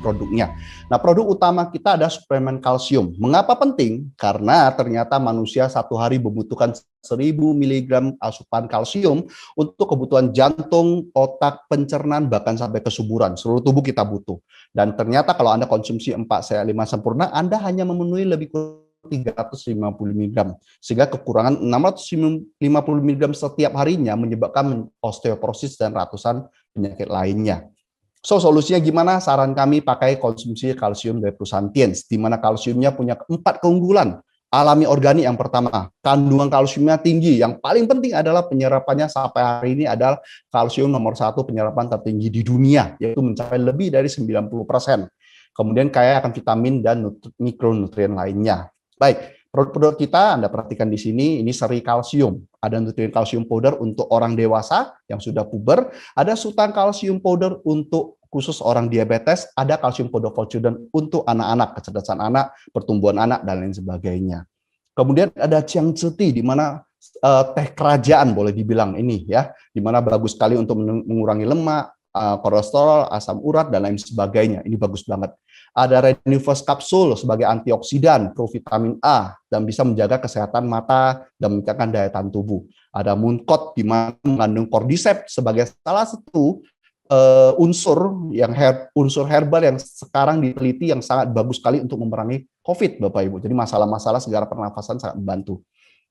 produknya. Nah, produk utama kita ada suplemen kalsium. Mengapa penting? Karena ternyata manusia satu hari membutuhkan 1000 mg asupan kalsium untuk kebutuhan jantung, otak, pencernaan, bahkan sampai kesuburan. Seluruh tubuh kita butuh. Dan ternyata kalau Anda konsumsi 4-5 sempurna, Anda hanya memenuhi lebih kurang 350 mg. Sehingga kekurangan 650 mg setiap harinya menyebabkan osteoporosis dan ratusan penyakit lainnya. So, solusinya gimana? Saran kami pakai konsumsi kalsium dari perusahaan Tiens, di mana kalsiumnya punya 4 keunggulan. Alami organik yang pertama, kandungan kalsiumnya tinggi. Yang paling penting adalah penyerapannya sampai hari ini adalah kalsium nomor 1 penyerapan tertinggi di dunia, yaitu mencapai lebih dari 90%. Kemudian kaya akan vitamin dan mikronutrien lainnya. Baik, produk-produk kita Anda perhatikan di sini, ini seri kalsium. Ada nutrien kalsium powder untuk orang dewasa yang sudah puber, ada sultan kalsium powder untuk khusus orang diabetes, ada kalsium powder Fortune untuk anak-anak, kecerdasan anak, pertumbuhan anak, dan lain sebagainya. Kemudian ada Chiang Tea, di mana teh kerajaan boleh dibilang ini ya, di mana bagus sekali untuk mengurangi lemak, kolesterol, asam urat, dan lain sebagainya. Ini bagus banget. Ada Renivus Capsule sebagai antioksidan, provitamin A, dan bisa menjaga kesehatan mata dan meningkatkan daya tahan tubuh. Ada Mooncott, di mana mengandung cordyceps sebagai salah satu unsur herbal yang sekarang diteliti yang sangat bagus sekali untuk memerangi COVID, Bapak Ibu. Jadi masalah-masalah segala pernafasan sangat membantu.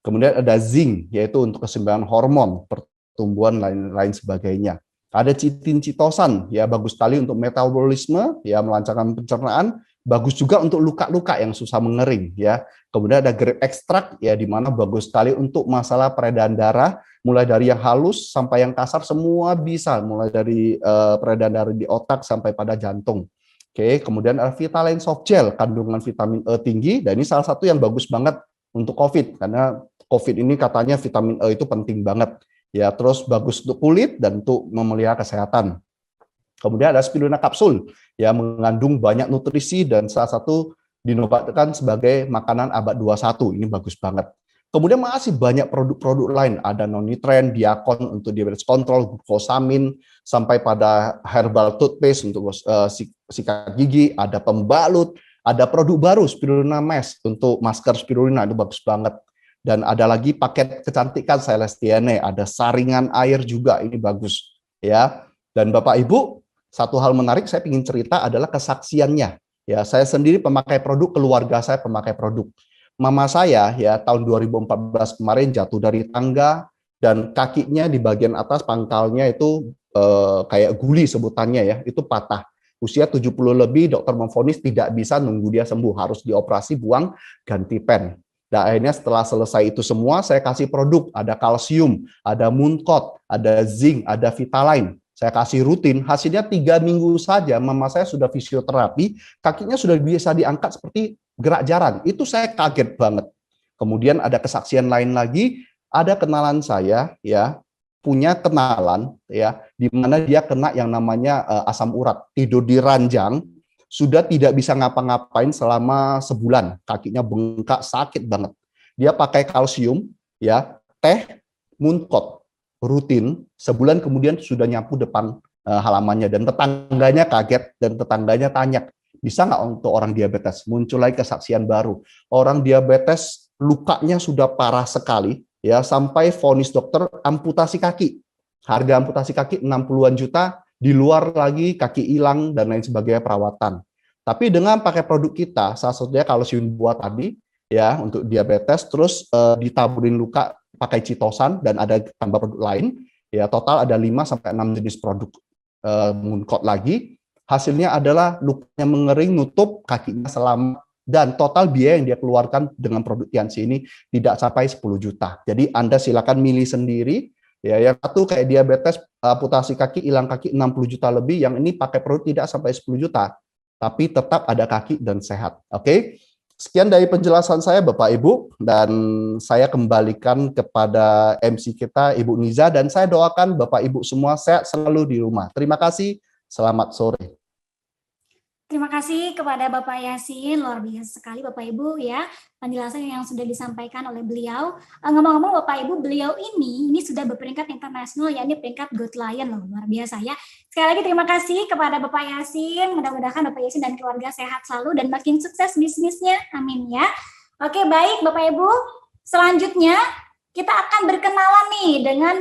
Kemudian ada zinc, yaitu untuk keseimbangan hormon, pertumbuhan lain sebagainya. Ada chitin chitosan, ya bagus sekali untuk metabolisme, ya melancarkan pencernaan, bagus juga untuk luka-luka yang susah mengering, ya. Kemudian ada grape extract, ya di mana bagus sekali untuk masalah peredaran darah, mulai dari yang halus sampai yang kasar semua bisa, mulai dari peredaran darah di otak sampai pada jantung. Oke, kemudian ada Vitaline Soft Gel, kandungan vitamin E tinggi, dan ini salah satu yang bagus banget untuk COVID, karena COVID ini katanya vitamin E itu penting banget. Ya, terus bagus untuk kulit dan untuk memelihara kesehatan. Kemudian ada spirulina kapsul, ya mengandung banyak nutrisi dan salah satu dinobatkan sebagai makanan abad 21. Ini bagus banget. Kemudian masih banyak produk-produk lain, ada non-nutrien, diakon untuk diabetes kontrol, glukosamin, sampai pada herbal toothpaste untuk sikat gigi, ada pembalut, ada produk baru spirulina mesh untuk masker spirulina, itu bagus banget. Dan ada lagi paket kecantikan Celestiane, ada saringan air juga, ini bagus ya. Dan Bapak Ibu, satu hal menarik saya ingin cerita adalah kesaksiannya. Ya, saya sendiri pemakai produk, keluarga saya pemakai produk. Mama saya ya tahun 2014 kemarin jatuh dari tangga dan kakinya di bagian atas pangkalnya itu kayak guli sebutannya ya, itu patah. Usia 70 lebih, dokter memvonis tidak bisa nunggu dia sembuh, harus dioperasi, buang, ganti pen. Dan akhirnya setelah selesai itu semua, saya kasih produk, ada kalsium, ada Mooncott, ada zinc, ada Vitaline. Saya kasih rutin, hasilnya 3 minggu saja, mama saya sudah fisioterapi, kakinya sudah bisa diangkat seperti gerak jalan. Itu saya kaget banget. Kemudian ada kesaksian lain lagi, ada kenalan saya, ya, punya kenalan, ya, di mana dia kena yang namanya asam urat, tidur di ranjang, sudah tidak bisa ngapa-ngapain selama sebulan, kakinya bengkak, sakit banget. Dia pakai kalsium, ya, teh, Mooncott, rutin, sebulan kemudian sudah nyapu depan halamannya, dan tetangganya kaget, dan tetangganya tanya, bisa nggak untuk orang diabetes? Muncul lagi kesaksian baru, orang diabetes lukanya sudah parah sekali, ya, sampai vonis dokter amputasi kaki. Harga amputasi kaki 60-an juta, di luar lagi kaki hilang dan lain sebagainya perawatan. Tapi dengan pakai produk kita, salah satunya kalsium buat tadi ya untuk diabetes, terus ditaburin luka pakai chitosan dan ada tambah produk lain, ya total ada 5 sampai 6 jenis produk Mooncott lagi. Hasilnya adalah lukanya mengering, nutup, kakinya selamat, dan total biaya yang dia keluarkan dengan produk Tiens ini tidak sampai 10 juta. Jadi Anda silakan milih sendiri. Ya, yang satu kayak diabetes, amputasi kaki, hilang kaki 60 juta lebih, yang ini pakai produk tidak sampai 10 juta, tapi tetap ada kaki dan sehat. Oke? Sekian dari penjelasan saya Bapak Ibu, dan saya kembalikan kepada MC kita Ibu Niza, dan saya doakan Bapak Ibu semua sehat selalu di rumah. Terima kasih, selamat sore. Terima kasih kepada Bapak Yasin, luar biasa sekali Bapak Ibu ya, penjelasan yang sudah disampaikan oleh beliau. Ngomong-ngomong Bapak Ibu, beliau ini sudah berperingkat internasional, yakni peringkat Gold Lion loh, luar biasa ya. Sekali lagi terima kasih kepada Bapak Yasin, mudah-mudahan Bapak Yasin dan keluarga sehat selalu dan makin sukses bisnisnya, amin ya. Oke baik Bapak Ibu, selanjutnya kita akan berkenalan nih dengan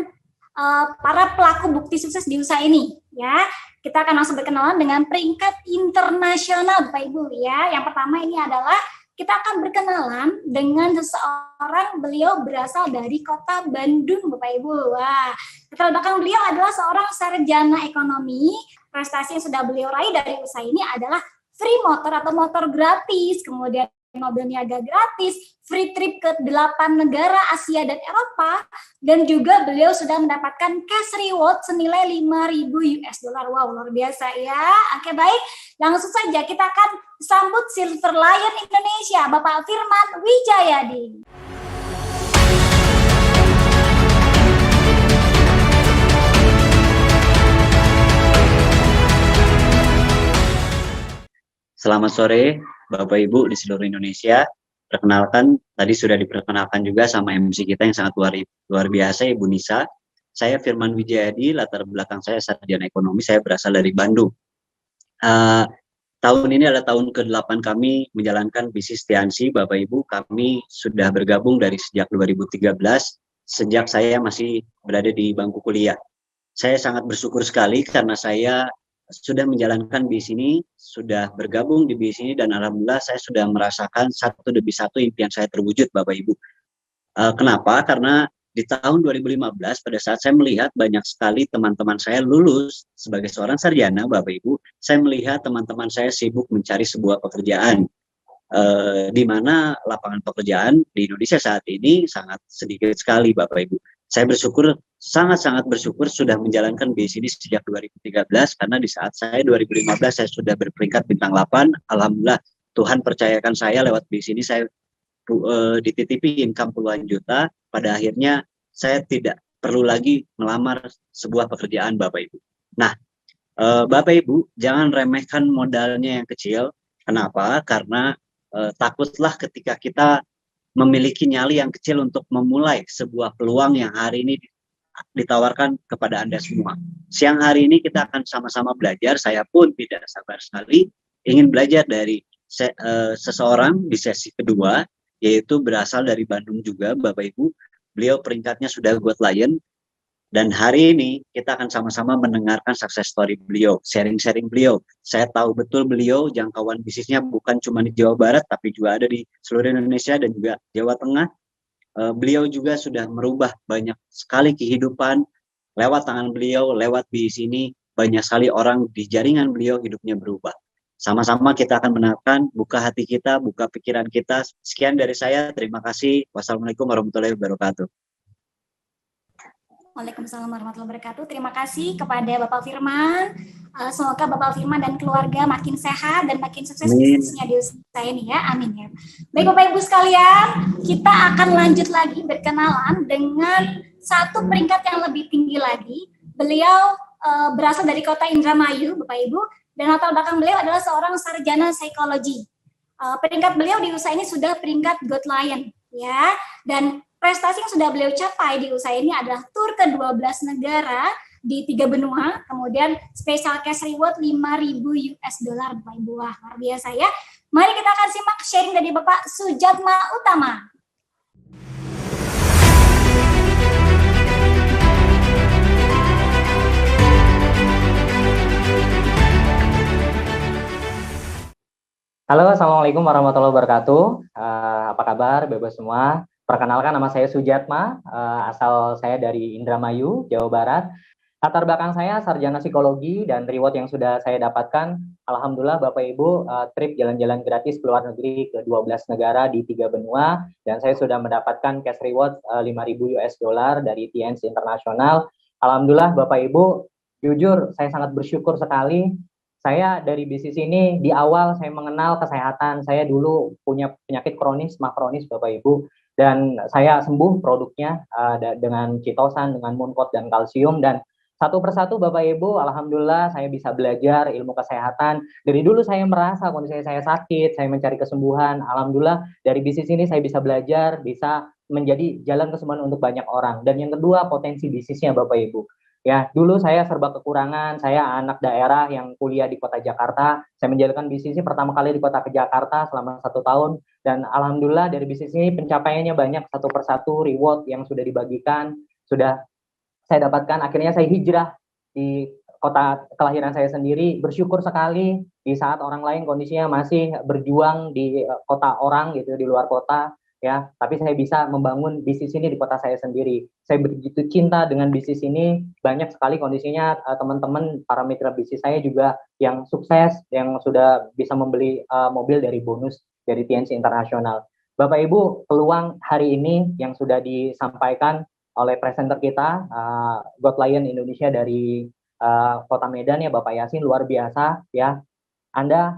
para pelaku bukti sukses di usaha ini ya. Kita akan langsung berkenalan dengan peringkat internasional Bapak Ibu ya. Yang pertama ini adalah kita akan berkenalan dengan seseorang, beliau berasal dari kota Bandung Bapak Ibu. Wah, latar belakang beliau adalah seorang sarjana ekonomi. Prestasi yang sudah beliau raih dari usaha ini adalah free motor atau motor gratis, kemudian mobil niaga gratis, free trip ke 8 negara Asia dan Eropa, dan juga beliau sudah mendapatkan cash reward senilai 5.000 US dollar. Wow, luar biasa ya. Oke baik, langsung saja kita akan sambut Silver Lion Indonesia, Bapak Firman Wijayadi. Selamat sore Bapak Ibu di seluruh Indonesia. Perkenalkan, tadi sudah diperkenalkan juga sama MC kita yang sangat luar biasa, Ibu Nisa. Saya Firman Wijayadi, latar belakang saya sarjana ekonomi, saya berasal dari Bandung. Tahun ini adalah tahun ke-8 kami menjalankan bisnis Tiansi, Bapak Ibu. Kami sudah bergabung dari sejak 2013, sejak saya masih berada di bangku kuliah. Saya sangat bersyukur sekali karena saya sudah menjalankan bis ini, sudah bergabung di bis ini, dan alhamdulillah saya sudah merasakan satu demi satu impian saya terwujud Bapak Ibu. Kenapa? Karena di tahun 2015 pada saat saya melihat banyak sekali teman-teman saya lulus sebagai seorang sarjana Bapak Ibu, saya melihat teman-teman saya sibuk mencari sebuah pekerjaan, di mana lapangan pekerjaan di Indonesia saat ini sangat sedikit sekali Bapak Ibu. Saya bersyukur, sangat-sangat bersyukur sudah menjalankan bis ini sejak 2013, karena di saat saya 2015 saya sudah berperingkat bintang 8. Alhamdulillah Tuhan percayakan saya lewat bis ini, saya dititipi income puluhan juta. Pada akhirnya saya tidak perlu lagi melamar sebuah pekerjaan Bapak Ibu. Nah, Bapak Ibu jangan remehkan modalnya yang kecil. Kenapa? Karena takutlah ketika kita memiliki nyali yang kecil untuk memulai sebuah peluang yang hari ini ditawarkan kepada Anda semua. Siang hari ini kita akan sama-sama belajar. Saya pun tidak sabar sekali ingin belajar dari seseorang di sesi kedua, yaitu berasal dari Bandung juga Bapak Ibu. Beliau peringkatnya sudah Gold Lion, dan hari ini kita akan sama-sama mendengarkan success story beliau, sharing-sharing beliau. Saya tahu betul beliau jangkauan bisnisnya bukan cuma di Jawa Barat, tapi juga ada di seluruh Indonesia dan juga Jawa Tengah. Beliau juga sudah merubah banyak sekali kehidupan lewat tangan beliau, lewat bis ini. Banyak sekali orang di jaringan beliau hidupnya berubah. Sama-sama kita akan mendengarkan, buka hati kita, buka pikiran kita. Sekian dari saya, terima kasih. Wassalamualaikum warahmatullahi wabarakatuh. Waalaikumsalam warahmatullahi wabarakatuh. Terima kasih kepada Bapak Firman. Semoga Bapak Firman dan keluarga makin sehat dan makin sukses bisnisnya di usaha ini ya. Amin ya. Baik Bapak Ibu sekalian, kita akan lanjut lagi berkenalan dengan satu peringkat yang lebih tinggi lagi. Beliau berasal dari kota Indramayu, Bapak Ibu, dan latar belakang beliau adalah seorang sarjana psikologi. Peringkat beliau di usaha ini sudah peringkat Gold Lion ya, dan prestasi yang sudah beliau capai di usaha ini adalah tur ke 12 negara di 3 benua, kemudian special cash reward 5.000 US dollar Bapak Ibu. Wah, luar biasa ya. Mari kita akan simak sharing dari Bapak Sujatma Utama. Halo, Assalamualaikum warahmatullahi wabarakatuh. Apa kabar Bapak semua? Perkenalkan, nama saya Sujatma, asal saya dari Indramayu, Jawa Barat. Latar belakang saya sarjana psikologi, dan reward yang sudah saya dapatkan, alhamdulillah Bapak Ibu, trip jalan-jalan gratis ke luar negeri ke 12 negara di 3 benua, dan saya sudah mendapatkan cash reward 5.000 US dollar dari TNC Internasional. Alhamdulillah Bapak Ibu, jujur saya sangat bersyukur sekali. Saya dari bisnis ini di awal saya mengenal kesehatan. Saya dulu punya penyakit kronis, mah kronis Bapak Ibu, dan saya sembuh produknya dengan Citosan, dengan Mooncode dan kalsium, dan Satu persatu Bapak Ibu, alhamdulillah saya bisa belajar ilmu kesehatan. Dari dulu saya merasa kondisi saya sakit, saya mencari kesembuhan. Alhamdulillah dari bisnis ini saya bisa belajar, bisa menjadi jalan kesembuhan untuk banyak orang. Dan yang kedua, potensi bisnisnya Bapak Ibu. Ya, dulu saya serba kekurangan, saya anak daerah yang kuliah di kota Jakarta. Saya menjalankan bisnisnya pertama kali di kota Jakarta selama 1 tahun. Dan alhamdulillah dari bisnis ini pencapaiannya banyak, satu persatu reward yang sudah dibagikan, sudah saya dapatkan. Akhirnya saya hijrah di kota kelahiran saya sendiri. Bersyukur sekali di saat orang lain kondisinya masih berjuang di kota orang gitu, di luar kota ya. Tapi saya bisa membangun bisnis ini di kota saya sendiri. Saya begitu cinta dengan bisnis ini. Banyak sekali kondisinya teman-teman para mitra bisnis saya juga yang sukses, yang sudah bisa membeli mobil dari bonus dari TNC Internasional. Bapak Ibu, peluang hari ini yang sudah disampaikan oleh presenter kita, God Lion Indonesia dari Kota Medan ya Bapak Yasin, luar biasa ya. Anda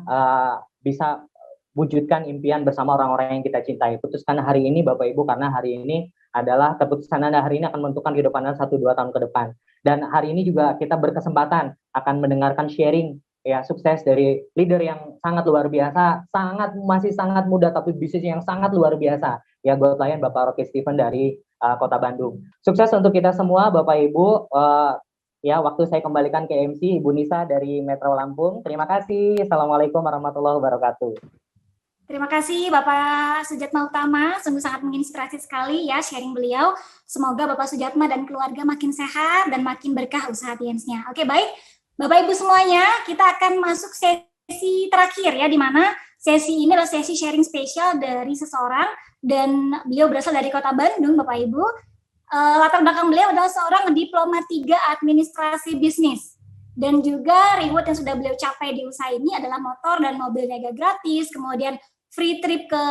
bisa wujudkan impian bersama orang-orang yang kita cintai. Putuskan hari ini Bapak Ibu, karena hari ini adalah keputusan Anda hari ini akan menentukan kehidupan Anda 1-2 tahun ke depan. Dan hari ini juga kita berkesempatan akan mendengarkan sharing ya sukses dari leader yang sangat luar biasa, masih sangat muda tapi bisnis yang sangat luar biasa ya, God Lion Bapak Rocky Steven dari Kota Bandung. Sukses untuk kita semua Bapak Ibu. Ya, waktu saya kembalikan ke MC Ibu Nisa dari Metro Lampung. Terima kasih. Assalamualaikum warahmatullahi wabarakatuh. Terima kasih Bapak Sujatma Utama, sungguh sangat menginspirasi sekali ya sharing beliau. Semoga Bapak Sujatma dan keluarga makin sehat dan makin berkah usaha TNC-nya. Oke, baik. Bapak Ibu semuanya, kita akan masuk sesi terakhir ya, di mana sesi ini adalah sesi sharing spesial dari seseorang, dan beliau berasal dari Kota Bandung, Bapak Ibu. Latar belakang beliau adalah seorang diploma 3 administrasi bisnis. Dan juga reward yang sudah beliau capai di usaha ini adalah motor dan mobil niaga gratis, kemudian free trip ke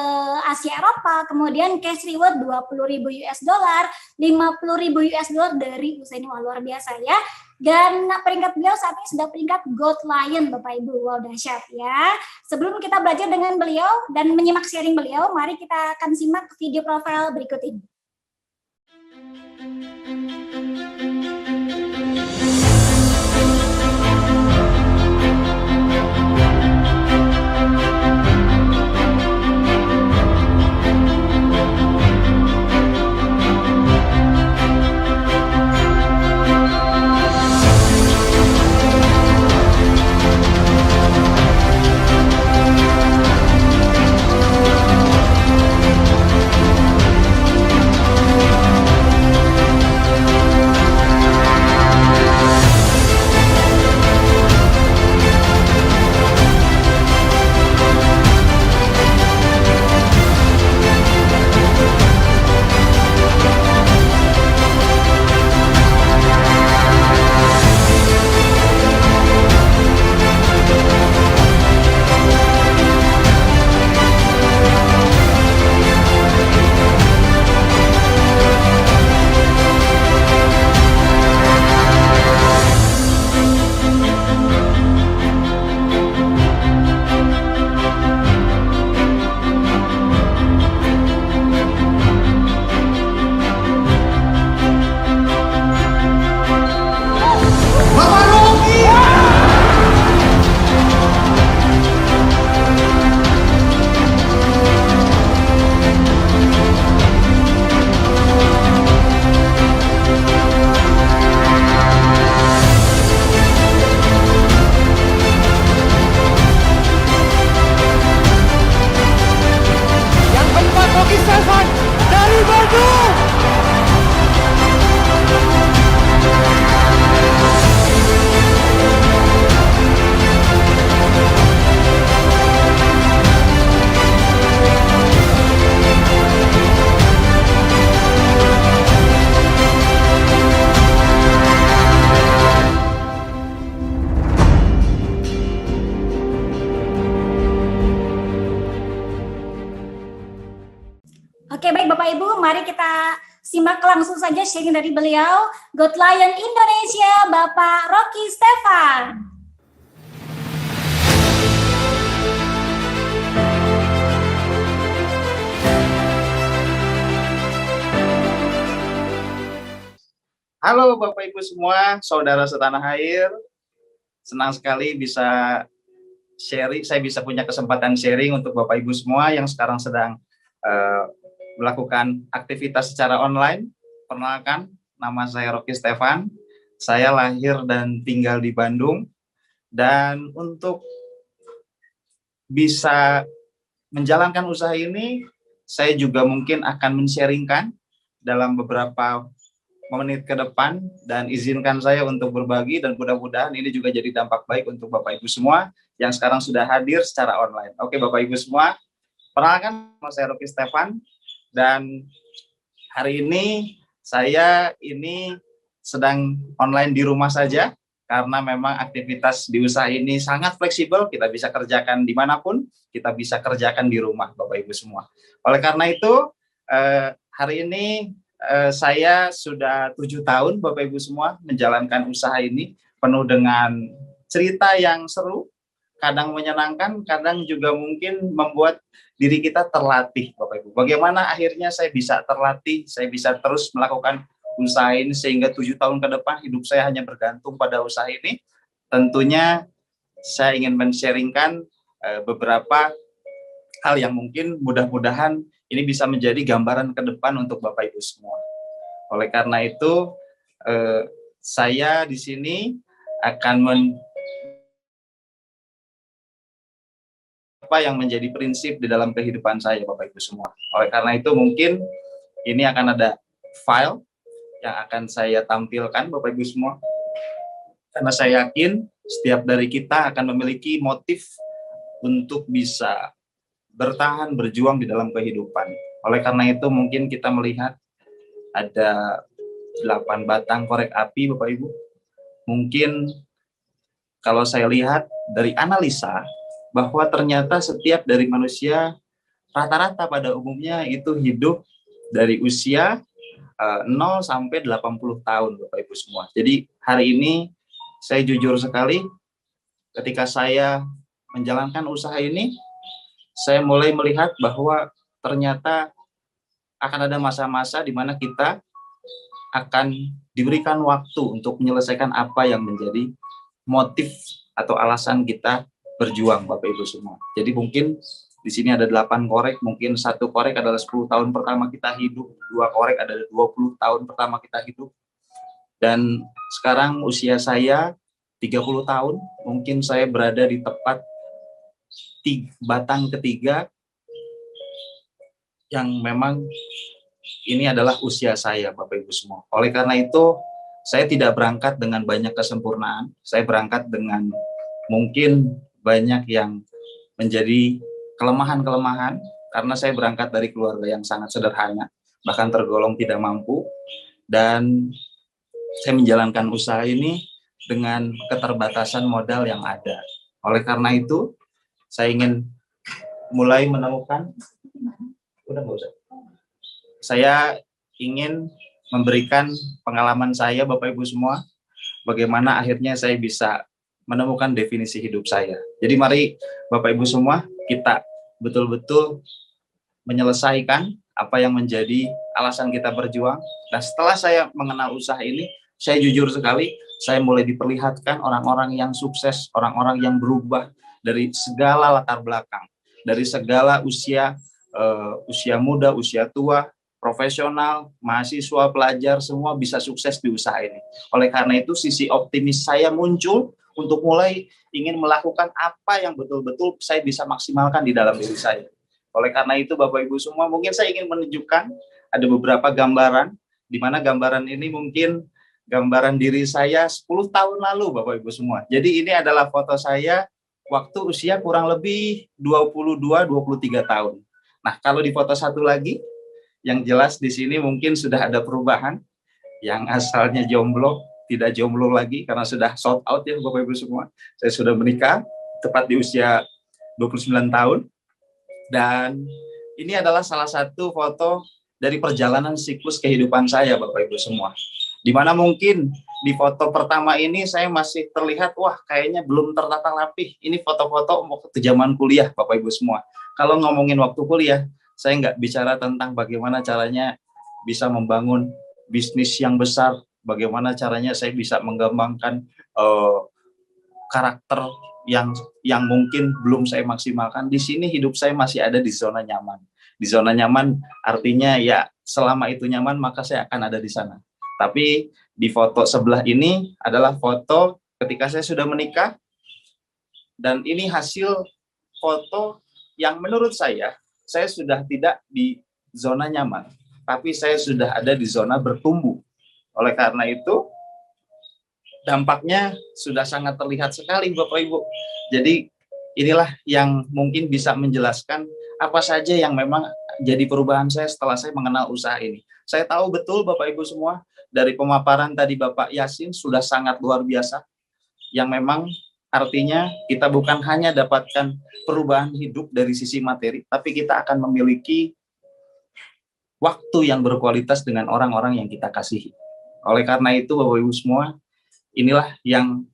Asia Eropa, kemudian cash reward 20.000 US dollar, 50.000 US dollar dari usaha ini. Wah, luar biasa ya. Dan peringkat beliau saat ini sudah peringkat God Lion Bapak Ibu. Wow, dahsyat ya. Sebelum kita belajar dengan beliau dan menyimak sharing beliau, mari kita akan simak video profil berikut ini. Oke, baik Bapak Ibu, mari kita simak langsung saja sharing dari beliau, God Lion Indonesia, Bapak Rocky Steven. Halo Bapak Ibu semua, saudara setanah air. Senang sekali bisa sharing, saya bisa punya kesempatan sharing untuk Bapak Ibu semua yang sekarang sedang melakukan aktivitas secara online. Perkenalkan, nama saya Rocky Stefan. Saya lahir dan tinggal di Bandung. Dan untuk bisa menjalankan usaha ini, saya juga mungkin akan men-sharingkan dalam beberapa menit ke depan, dan izinkan saya untuk berbagi, dan mudah-mudahan ini juga jadi dampak baik untuk Bapak Ibu semua yang sekarang sudah hadir secara online. Oke Bapak Ibu semua, perkenalkan nama saya Rocky Stefan, dan hari ini saya sedang online di rumah saja karena memang aktivitas di usaha ini sangat fleksibel, kita bisa kerjakan dimanapun, kita bisa kerjakan di rumah Bapak Ibu semua. Oleh karena itu hari ini saya sudah 7 tahun Bapak Ibu semua menjalankan usaha ini, penuh dengan cerita yang seru, kadang menyenangkan, kadang juga mungkin membuat diri kita terlatih Bapak Ibu. Bagaimana akhirnya saya bisa terlatih, saya bisa terus melakukan usaha ini sehingga 7 tahun ke depan hidup saya hanya bergantung pada usaha ini. Tentunya saya ingin men-sharingkan beberapa hal yang mungkin mudah-mudahan ini bisa menjadi gambaran ke depan untuk Bapak Ibu semua. Oleh karena itu, saya di sini akan apa yang menjadi prinsip di dalam kehidupan saya, Bapak Ibu semua. Oleh karena itu, mungkin ini akan ada file yang akan saya tampilkan, Bapak Ibu semua. Karena saya yakin setiap dari kita akan memiliki motif untuk bisa bertahan, berjuang di dalam kehidupan. Oleh karena itu mungkin kita melihat ada 8 batang korek api Bapak Ibu. Mungkin kalau saya lihat dari analisa bahwa ternyata setiap dari manusia rata-rata pada umumnya itu hidup dari usia 0 sampai 80 tahun Bapak Ibu semua. Jadi hari ini saya jujur sekali ketika saya menjalankan usaha ini, saya mulai melihat bahwa ternyata akan ada masa-masa di mana kita akan diberikan waktu untuk menyelesaikan apa yang menjadi motif atau alasan kita berjuang Bapak Ibu semua. Jadi mungkin di sini ada 8 korek, mungkin 1 korek adalah 10 tahun pertama kita hidup, 2 korek adalah 20 tahun pertama kita hidup. Dan sekarang usia saya 30 tahun, mungkin saya berada di tepat batang ketiga yang memang ini adalah usia saya Bapak Ibu semua. Oleh karena itu, saya tidak berangkat dengan banyak kesempurnaan, saya berangkat dengan mungkin banyak yang menjadi kelemahan-kelemahan, karena saya berangkat dari keluarga yang sangat sederhana, bahkan tergolong tidak mampu, dan saya menjalankan usaha ini dengan keterbatasan modal yang ada. Oleh karena itu, saya ingin mulai menemukan, saya ingin memberikan pengalaman saya Bapak Ibu semua, bagaimana akhirnya saya bisa menemukan definisi hidup saya. Jadi mari Bapak Ibu semua, kita betul-betul menyelesaikan apa yang menjadi alasan kita berjuang. Dan setelah saya mengenal usaha ini, saya jujur sekali, saya mulai diperlihatkan orang-orang yang sukses, orang-orang yang berubah dari segala latar belakang, dari segala usia, usia muda, usia tua, profesional, mahasiswa, pelajar, semua bisa sukses di usaha ini. Oleh karena itu, sisi optimis saya muncul untuk mulai ingin melakukan apa yang betul-betul saya bisa maksimalkan di dalam diri saya. Oleh karena itu Bapak Ibu semua, mungkin saya ingin menunjukkan ada beberapa gambaran, di mana gambaran ini mungkin gambaran diri saya 10 tahun lalu Bapak Ibu semua. Jadi ini adalah foto saya waktu usia kurang lebih 22-23 tahun. Nah, kalau di foto satu lagi, yang jelas di sini mungkin sudah ada perubahan, yang asalnya jomblo, tidak jomblo lagi karena sudah sold out ya Bapak Ibu semua. Saya sudah menikah tepat di usia 29 tahun. Dan ini adalah salah satu foto dari perjalanan siklus kehidupan saya Bapak Ibu semua. Dimana mungkin di foto pertama ini saya masih terlihat, wah kayaknya belum tertata rapih. Ini foto-foto waktu zaman kuliah Bapak Ibu semua. Kalau ngomongin waktu kuliah, saya nggak bicara tentang bagaimana caranya bisa membangun bisnis yang besar, bagaimana caranya saya bisa mengembangkan karakter yang mungkin belum saya maksimalkan. Di sini hidup saya masih ada di zona nyaman. Di zona nyaman artinya ya selama itu nyaman maka saya akan ada di sana. Tapi di foto sebelah ini adalah foto ketika saya sudah menikah, dan ini hasil foto yang menurut saya sudah tidak di zona nyaman, tapi saya sudah ada di zona bertumbuh. Oleh karena itu, dampaknya sudah sangat terlihat sekali Bapak Ibu. Jadi inilah yang mungkin bisa menjelaskan apa saja yang memang jadi perubahan saya setelah saya mengenal usaha ini. Saya tahu betul Bapak Ibu semua, dari pemaparan tadi Bapak Yasin sudah sangat luar biasa, yang memang artinya kita bukan hanya dapatkan perubahan hidup dari sisi materi, tapi kita akan memiliki waktu yang berkualitas dengan orang-orang yang kita kasihi. Oleh karena itu Bapak Ibu semua, inilah yang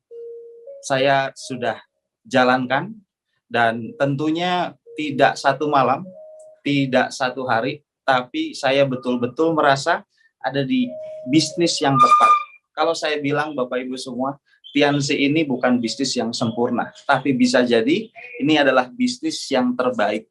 saya sudah jalankan, dan tentunya tidak satu malam, tidak satu hari, tapi saya betul-betul merasa ada di bisnis yang tepat. Kalau saya bilang Bapak Ibu semua, Tiansi ini bukan bisnis yang sempurna, tapi bisa jadi ini adalah bisnis yang terbaik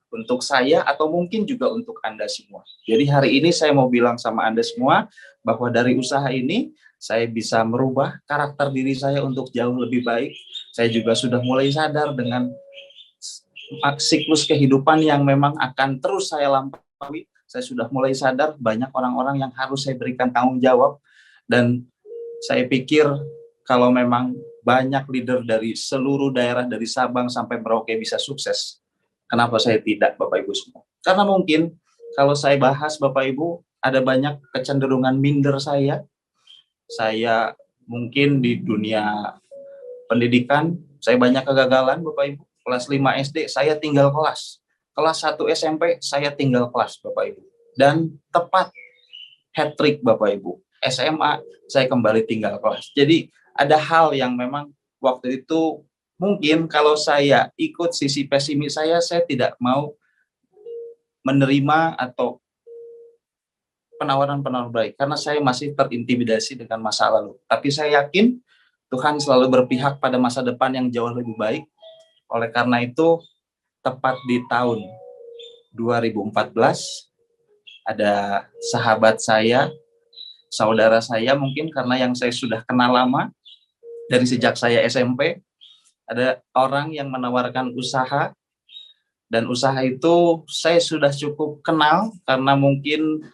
untuk saya atau mungkin juga untuk Anda semua. Jadi hari ini saya mau bilang sama Anda semua bahwa dari usaha ini saya bisa merubah karakter diri saya untuk jauh lebih baik. Saya juga sudah mulai sadar dengan siklus kehidupan yang memang akan terus saya lampaui. Saya sudah mulai sadar banyak orang-orang yang harus saya berikan tanggung jawab, dan saya pikir kalau memang banyak leader dari seluruh daerah dari Sabang sampai Merauke bisa sukses, kenapa saya tidak Bapak Ibu semua? Karena mungkin kalau saya bahas Bapak Ibu, ada banyak kecenderungan minder saya mungkin di dunia pendidikan, saya banyak kegagalan Bapak Ibu. Kelas 5 SD saya tinggal kelas. Kelas 1 SMP saya tinggal kelas Bapak Ibu. Dan tepat hat-trick Bapak Ibu. SMA saya kembali tinggal kelas. Jadi ada hal yang memang waktu itu mungkin kalau saya ikut sisi pesimis saya tidak mau menerima atau penawaran-penawaran baik, karena saya masih terintimidasi dengan masa lalu. Tapi saya yakin Tuhan selalu berpihak pada masa depan yang jauh lebih baik. Oleh karena itu, tepat di tahun 2014, ada sahabat saya, saudara saya mungkin karena yang saya sudah kenal lama, dari sejak saya SMP, ada orang yang menawarkan usaha, dan usaha itu saya sudah cukup kenal karena mungkin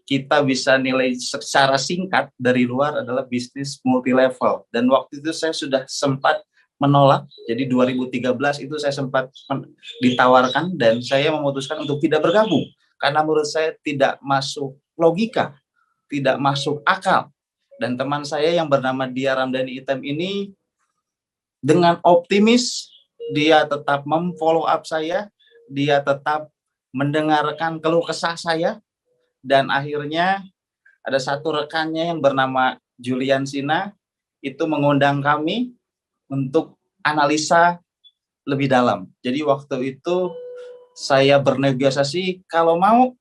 kita bisa nilai secara singkat dari luar adalah bisnis multi level, dan waktu itu saya sudah sempat menolak. Jadi 2013 itu saya sempat ditawarkan dan saya memutuskan untuk tidak bergabung karena menurut saya tidak masuk logika, tidak masuk akal. Dan teman saya yang bernama Dia Ramdhani Item ini dengan optimis dia tetap memfollow up saya, dia tetap mendengarkan keluh kesah saya, dan akhirnya ada satu rekannya yang bernama Julian Sina itu mengundang kami untuk analisa lebih dalam. Jadi waktu itu saya bernegosiasi, kalau mau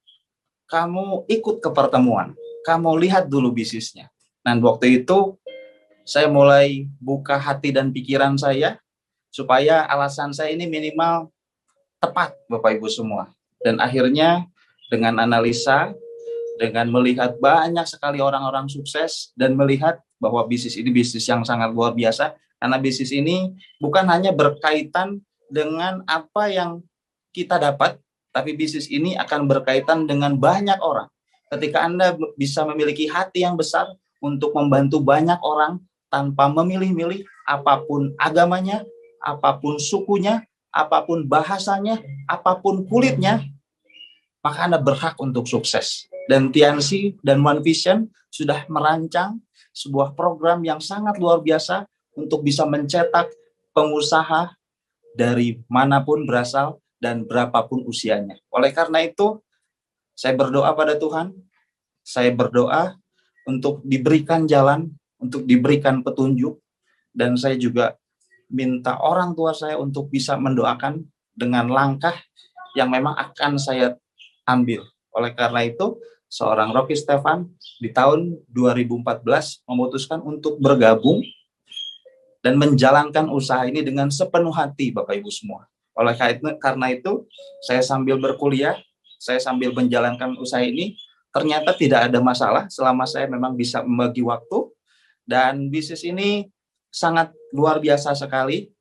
kamu ikut ke pertemuan, kamu lihat dulu bisnisnya. Dan waktu itu saya mulai buka hati dan pikiran saya supaya alasan saya ini minimal tepat Bapak Ibu semua. Dan akhirnya dengan analisa, dengan melihat banyak sekali orang-orang sukses dan melihat bahwa bisnis ini bisnis yang sangat luar biasa, karena bisnis ini bukan hanya berkaitan dengan apa yang kita dapat, tapi bisnis ini akan berkaitan dengan banyak orang. Ketika Anda bisa memiliki hati yang besar untuk membantu banyak orang tanpa memilih-milih apapun agamanya, apapun sukunya, apapun bahasanya, apapun kulitnya, maka Anda berhak untuk sukses. Dan Tiansi dan One Vision sudah merancang sebuah program yang sangat luar biasa untuk bisa mencetak pengusaha dari manapun berasal dan berapapun usianya. Oleh karena itu, saya berdoa pada Tuhan, saya berdoa untuk diberikan jalan, untuk diberikan petunjuk, dan saya juga minta orang tua saya untuk bisa mendoakan dengan langkah yang memang akan saya ambil. Oleh karena itu, seorang Rocky Stefan di tahun 2014 memutuskan untuk bergabung dan menjalankan usaha ini dengan sepenuh hati, Bapak Ibu semua. Oleh karena itu, saya sambil berkuliah, saya sambil menjalankan usaha ini, ternyata tidak ada masalah selama saya memang bisa membagi waktu, dan bisnis ini sangat luar biasa sekali.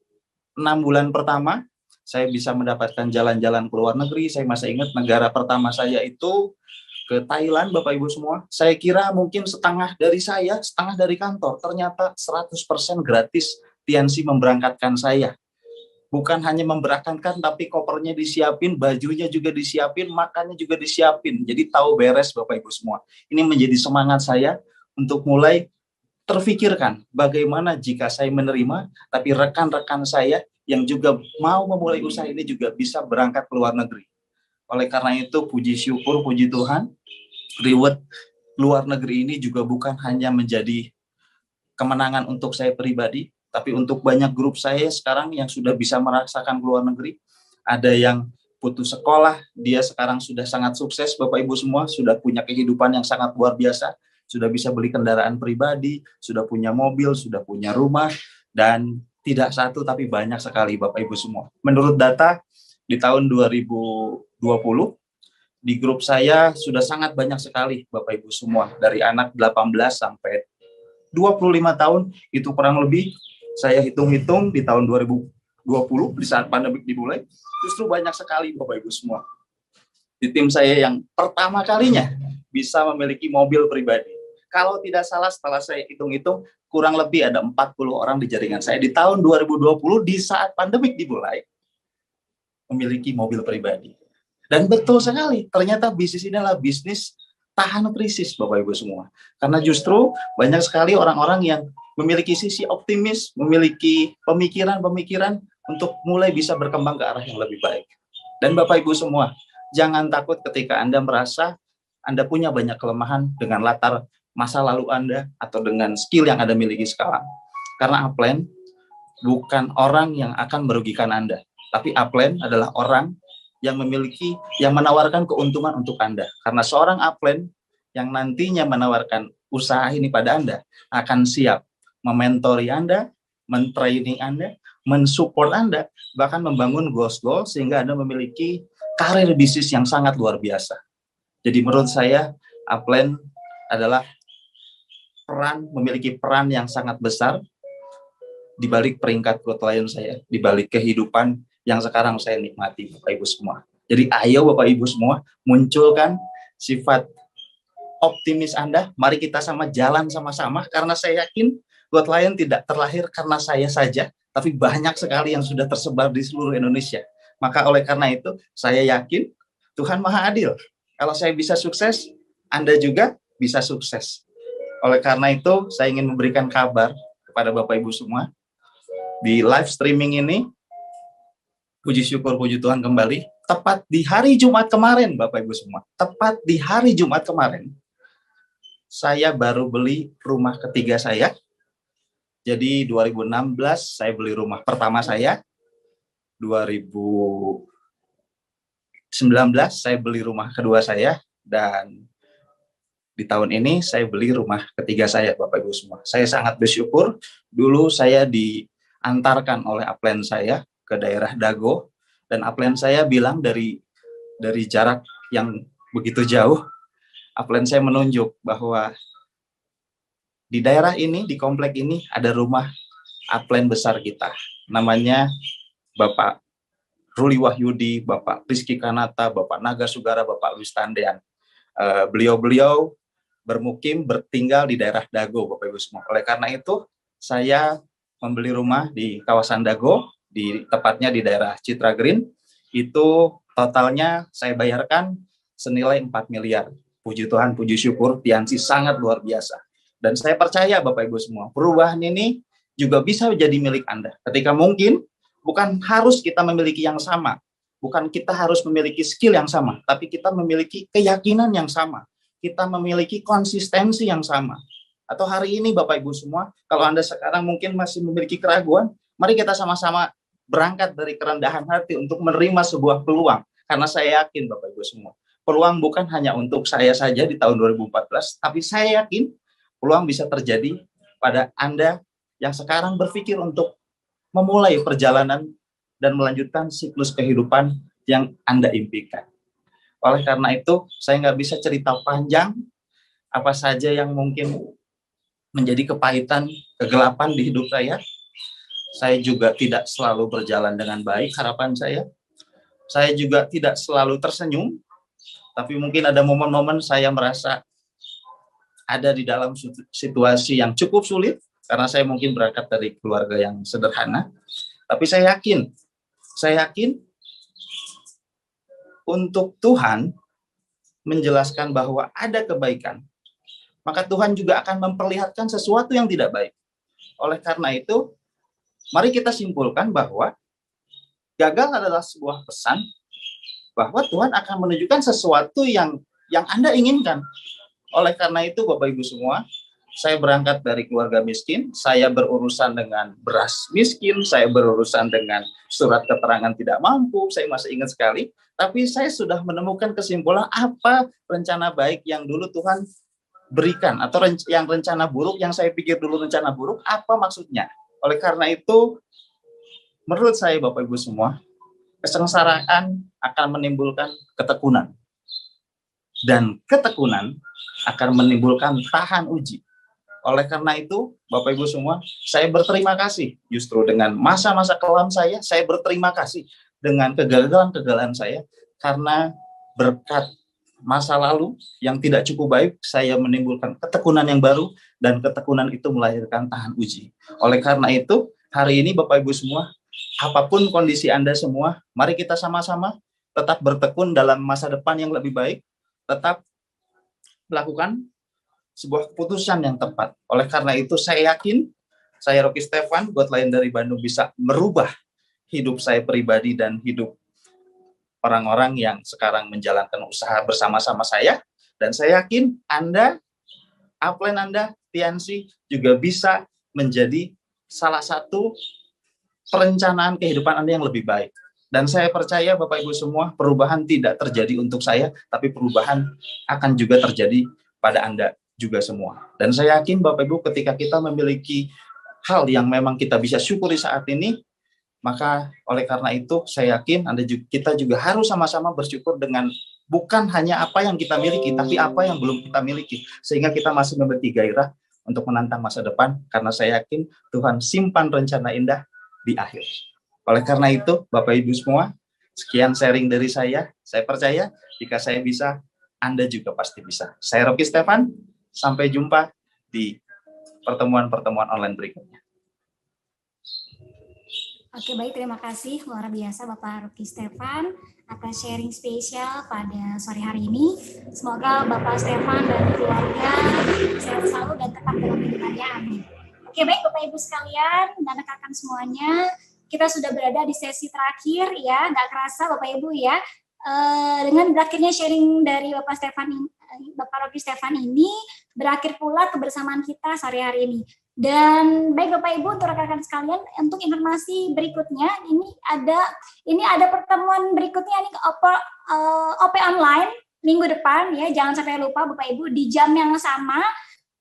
6 bulan pertama, saya bisa mendapatkan jalan-jalan ke luar negeri. Saya masih ingat negara pertama saya itu ke Thailand, Bapak Ibu semua. Saya kira mungkin setengah dari saya, setengah dari kantor. Ternyata 100% gratis TNC memberangkatkan saya. Bukan hanya memberangkatkan, tapi kopernya disiapin, bajunya juga disiapin, makannya juga disiapin. Jadi tahu beres, Bapak Ibu semua. Ini menjadi semangat saya untuk mulai terfikirkan bagaimana jika saya menerima, tapi rekan-rekan saya yang juga mau memulai usaha ini juga bisa berangkat ke luar negeri. Oleh karena itu, puji syukur, puji Tuhan, reward luar negeri ini juga bukan hanya menjadi kemenangan untuk saya pribadi, tapi untuk banyak grup saya sekarang yang sudah bisa merasakan ke luar negeri. Ada yang putus sekolah, dia sekarang sudah sangat sukses, Bapak Ibu semua, sudah punya kehidupan yang sangat luar biasa, sudah bisa beli kendaraan pribadi, sudah punya mobil, sudah punya rumah, dan tidak satu tapi banyak sekali, Bapak Ibu semua. Menurut data di tahun 2020, di grup saya sudah sangat banyak sekali, Bapak Ibu semua, dari anak 18 sampai 25 tahun, itu kurang lebih saya hitung-hitung di tahun 2020, di saat pandemi dimulai, justru banyak sekali, Bapak Ibu semua. Di tim saya yang pertama kalinya bisa memiliki mobil pribadi. Kalau tidak salah, setelah saya hitung-hitung, kurang lebih ada 40 orang di jaringan saya di tahun 2020, di saat pandemi dimulai, memiliki mobil pribadi. Dan betul sekali, ternyata bisnis ini adalah bisnis tahan krisis, Bapak Ibu semua. Karena justru banyak sekali orang-orang yang memiliki sisi optimis, memiliki pemikiran-pemikiran untuk mulai bisa berkembang ke arah yang lebih baik. Dan Bapak Ibu semua, jangan takut ketika Anda merasa Anda punya banyak kelemahan dengan latar masa lalu Anda atau dengan skill yang Anda miliki sekarang. Karena upline bukan orang yang akan merugikan Anda, tapi upline adalah orang yang menawarkan keuntungan untuk Anda. Karena seorang upline yang nantinya menawarkan usaha ini pada Anda akan siap mementori Anda, mentraining Anda, mensupport Anda, bahkan membangun goals-goals sehingga Anda memiliki karir bisnis yang sangat luar biasa. Jadi menurut saya, upline adalah memiliki peran yang sangat besar di balik peringkat klien saya, di balik kehidupan yang sekarang saya nikmati, Bapak Ibu semua. Jadi ayo Bapak Ibu semua, munculkan sifat optimis Anda, mari kita sama jalan sama-sama, karena saya yakin klien tidak terlahir karena saya saja, tapi banyak sekali yang sudah tersebar di seluruh Indonesia. Maka oleh karena itu, saya yakin Tuhan Maha Adil. Kalau saya bisa sukses, Anda juga bisa sukses. Oleh karena itu, saya ingin memberikan kabar kepada Bapak Ibu semua, di live streaming ini, puji syukur, puji Tuhan kembali, tepat di hari Jumat kemarin, Bapak Ibu semua, tepat di hari Jumat kemarin, saya baru beli rumah ketiga saya. Jadi 2016 saya beli rumah pertama saya, 2019 saya beli rumah kedua saya, dan di tahun ini saya beli rumah ketiga saya, Bapak Ibu semua. Saya sangat bersyukur, dulu saya diantarkan oleh upline saya ke daerah Dago, dan upline saya bilang dari jarak yang begitu jauh, upline saya menunjuk bahwa di daerah ini, di komplek ini ada rumah upline besar kita, namanya Bapak Ruli Wahyudi, Bapak Rizky Kanata, Bapak Naga Sugara, Bapak Luis Tandean. Beliau-beliau bertinggal di daerah Dago, Bapak Ibu semua. Oleh karena itu, saya membeli rumah di kawasan Dago, tepatnya di daerah Citra Green. Itu totalnya saya bayarkan senilai 4 miliar. Puji Tuhan, puji syukur, TNC sangat luar biasa. Dan saya percaya Bapak Ibu semua, perubahan ini juga bisa menjadi milik Anda. Ketika mungkin bukan harus kita memiliki yang sama, bukan kita harus memiliki skill yang sama, tapi kita memiliki keyakinan yang sama, kita memiliki konsistensi yang sama. Atau hari ini Bapak Ibu semua, kalau Anda sekarang mungkin masih memiliki keraguan, mari kita sama-sama berangkat dari kerendahan hati untuk menerima sebuah peluang. Karena saya yakin Bapak Ibu semua, peluang bukan hanya untuk saya saja di tahun 2014, tapi saya yakin peluang bisa terjadi pada Anda yang sekarang berpikir untuk memulai perjalanan dan melanjutkan siklus kehidupan yang Anda impikan. Oleh karena itu, saya nggak bisa cerita panjang apa saja yang mungkin menjadi kepahitan, kegelapan di hidup saya. Saya juga tidak selalu berjalan dengan baik, harapan saya. Saya juga tidak selalu tersenyum, tapi mungkin ada momen-momen saya merasa ada di dalam situasi yang cukup sulit, karena saya mungkin berangkat dari keluarga yang sederhana. Tapi saya yakin untuk Tuhan menjelaskan bahwa ada kebaikan, maka Tuhan juga akan memperlihatkan sesuatu yang tidak baik. Oleh karena itu, mari kita simpulkan bahwa gagal adalah sebuah pesan bahwa Tuhan akan menunjukkan sesuatu yang Anda inginkan. Oleh karena itu, Bapak Ibu semua, saya berangkat dari keluarga miskin, saya berurusan dengan beras miskin, saya berurusan dengan surat keterangan tidak mampu, saya masih ingat sekali, tapi saya sudah menemukan kesimpulan apa rencana baik yang dulu Tuhan berikan, atau yang rencana buruk, yang saya pikir dulu rencana buruk, apa maksudnya. Oleh karena itu, menurut saya Bapak Ibu semua, kesengsaraan akan menimbulkan ketekunan. Dan ketekunan akan menimbulkan tahan uji. Oleh karena itu, Bapak Ibu semua, saya berterima kasih justru dengan masa-masa kelam saya berterima kasih dengan kegagalan-kegagalan saya, karena berkat masa lalu yang tidak cukup baik, saya menimbulkan ketekunan yang baru, dan ketekunan itu melahirkan tahan uji. Oleh karena itu, hari ini Bapak Ibu semua, apapun kondisi Anda semua, mari kita sama-sama tetap bertekun dalam masa depan yang lebih baik, tetap melakukan sebuah keputusan yang tepat. Oleh karena itu, saya yakin, saya Rocky Stefan, God Lain dari Bandung, bisa merubah hidup saya pribadi dan hidup orang-orang yang sekarang menjalankan usaha bersama-sama saya. Dan saya yakin Anda, upline Anda, Tiansi, juga bisa menjadi salah satu perencanaan kehidupan Anda yang lebih baik. Dan saya percaya Bapak Ibu semua, perubahan tidak terjadi untuk saya, tapi perubahan akan juga terjadi pada Anda juga semua. Dan saya yakin Bapak Ibu, ketika kita memiliki hal yang memang kita bisa syukuri saat ini, maka oleh karena itu saya yakin kita juga harus sama-sama bersyukur dengan bukan hanya apa yang kita miliki, tapi apa yang belum kita miliki, sehingga kita masih memiliki gairah untuk menantang masa depan, karena saya yakin Tuhan simpan rencana indah di akhir. Oleh karena itu, Bapak Ibu semua, sekian sharing dari saya percaya jika saya bisa, Anda juga pasti bisa. Saya Rocky Stefan, sampai jumpa di pertemuan-pertemuan online berikutnya. Oke, baik, terima kasih luar biasa Bapak Rocky Stefan atas sharing spesial pada sore hari ini. Semoga Bapak Stefan dan keluarga sehat selalu dan tetap dalam lindungannya, amin. Oke, baik Bapak Ibu sekalian dan rekan-rekan semuanya, kita sudah berada di sesi terakhir ya, nggak kerasa Bapak Ibu ya. Dengan berakhirnya sharing dari Bapak Rocky Stefan ini, berakhir pula kebersamaan kita sehari-hari ini. Dan baik Bapak Ibu, untuk rekan-rekan sekalian, untuk informasi berikutnya, ini ada pertemuan berikutnya nih, OP online minggu depan ya, jangan sampai lupa Bapak Ibu di jam yang sama.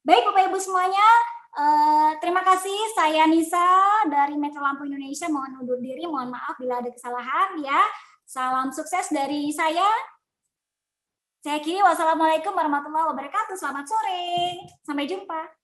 Baik Bapak Ibu semuanya, terima kasih, saya Nisa dari Metro Lampung Indonesia, mohon undur diri, mohon maaf bila ada kesalahan ya. Salam sukses dari saya. Saya akhiri, wassalamualaikum warahmatullahi wabarakatuh. Selamat sore, sampai jumpa.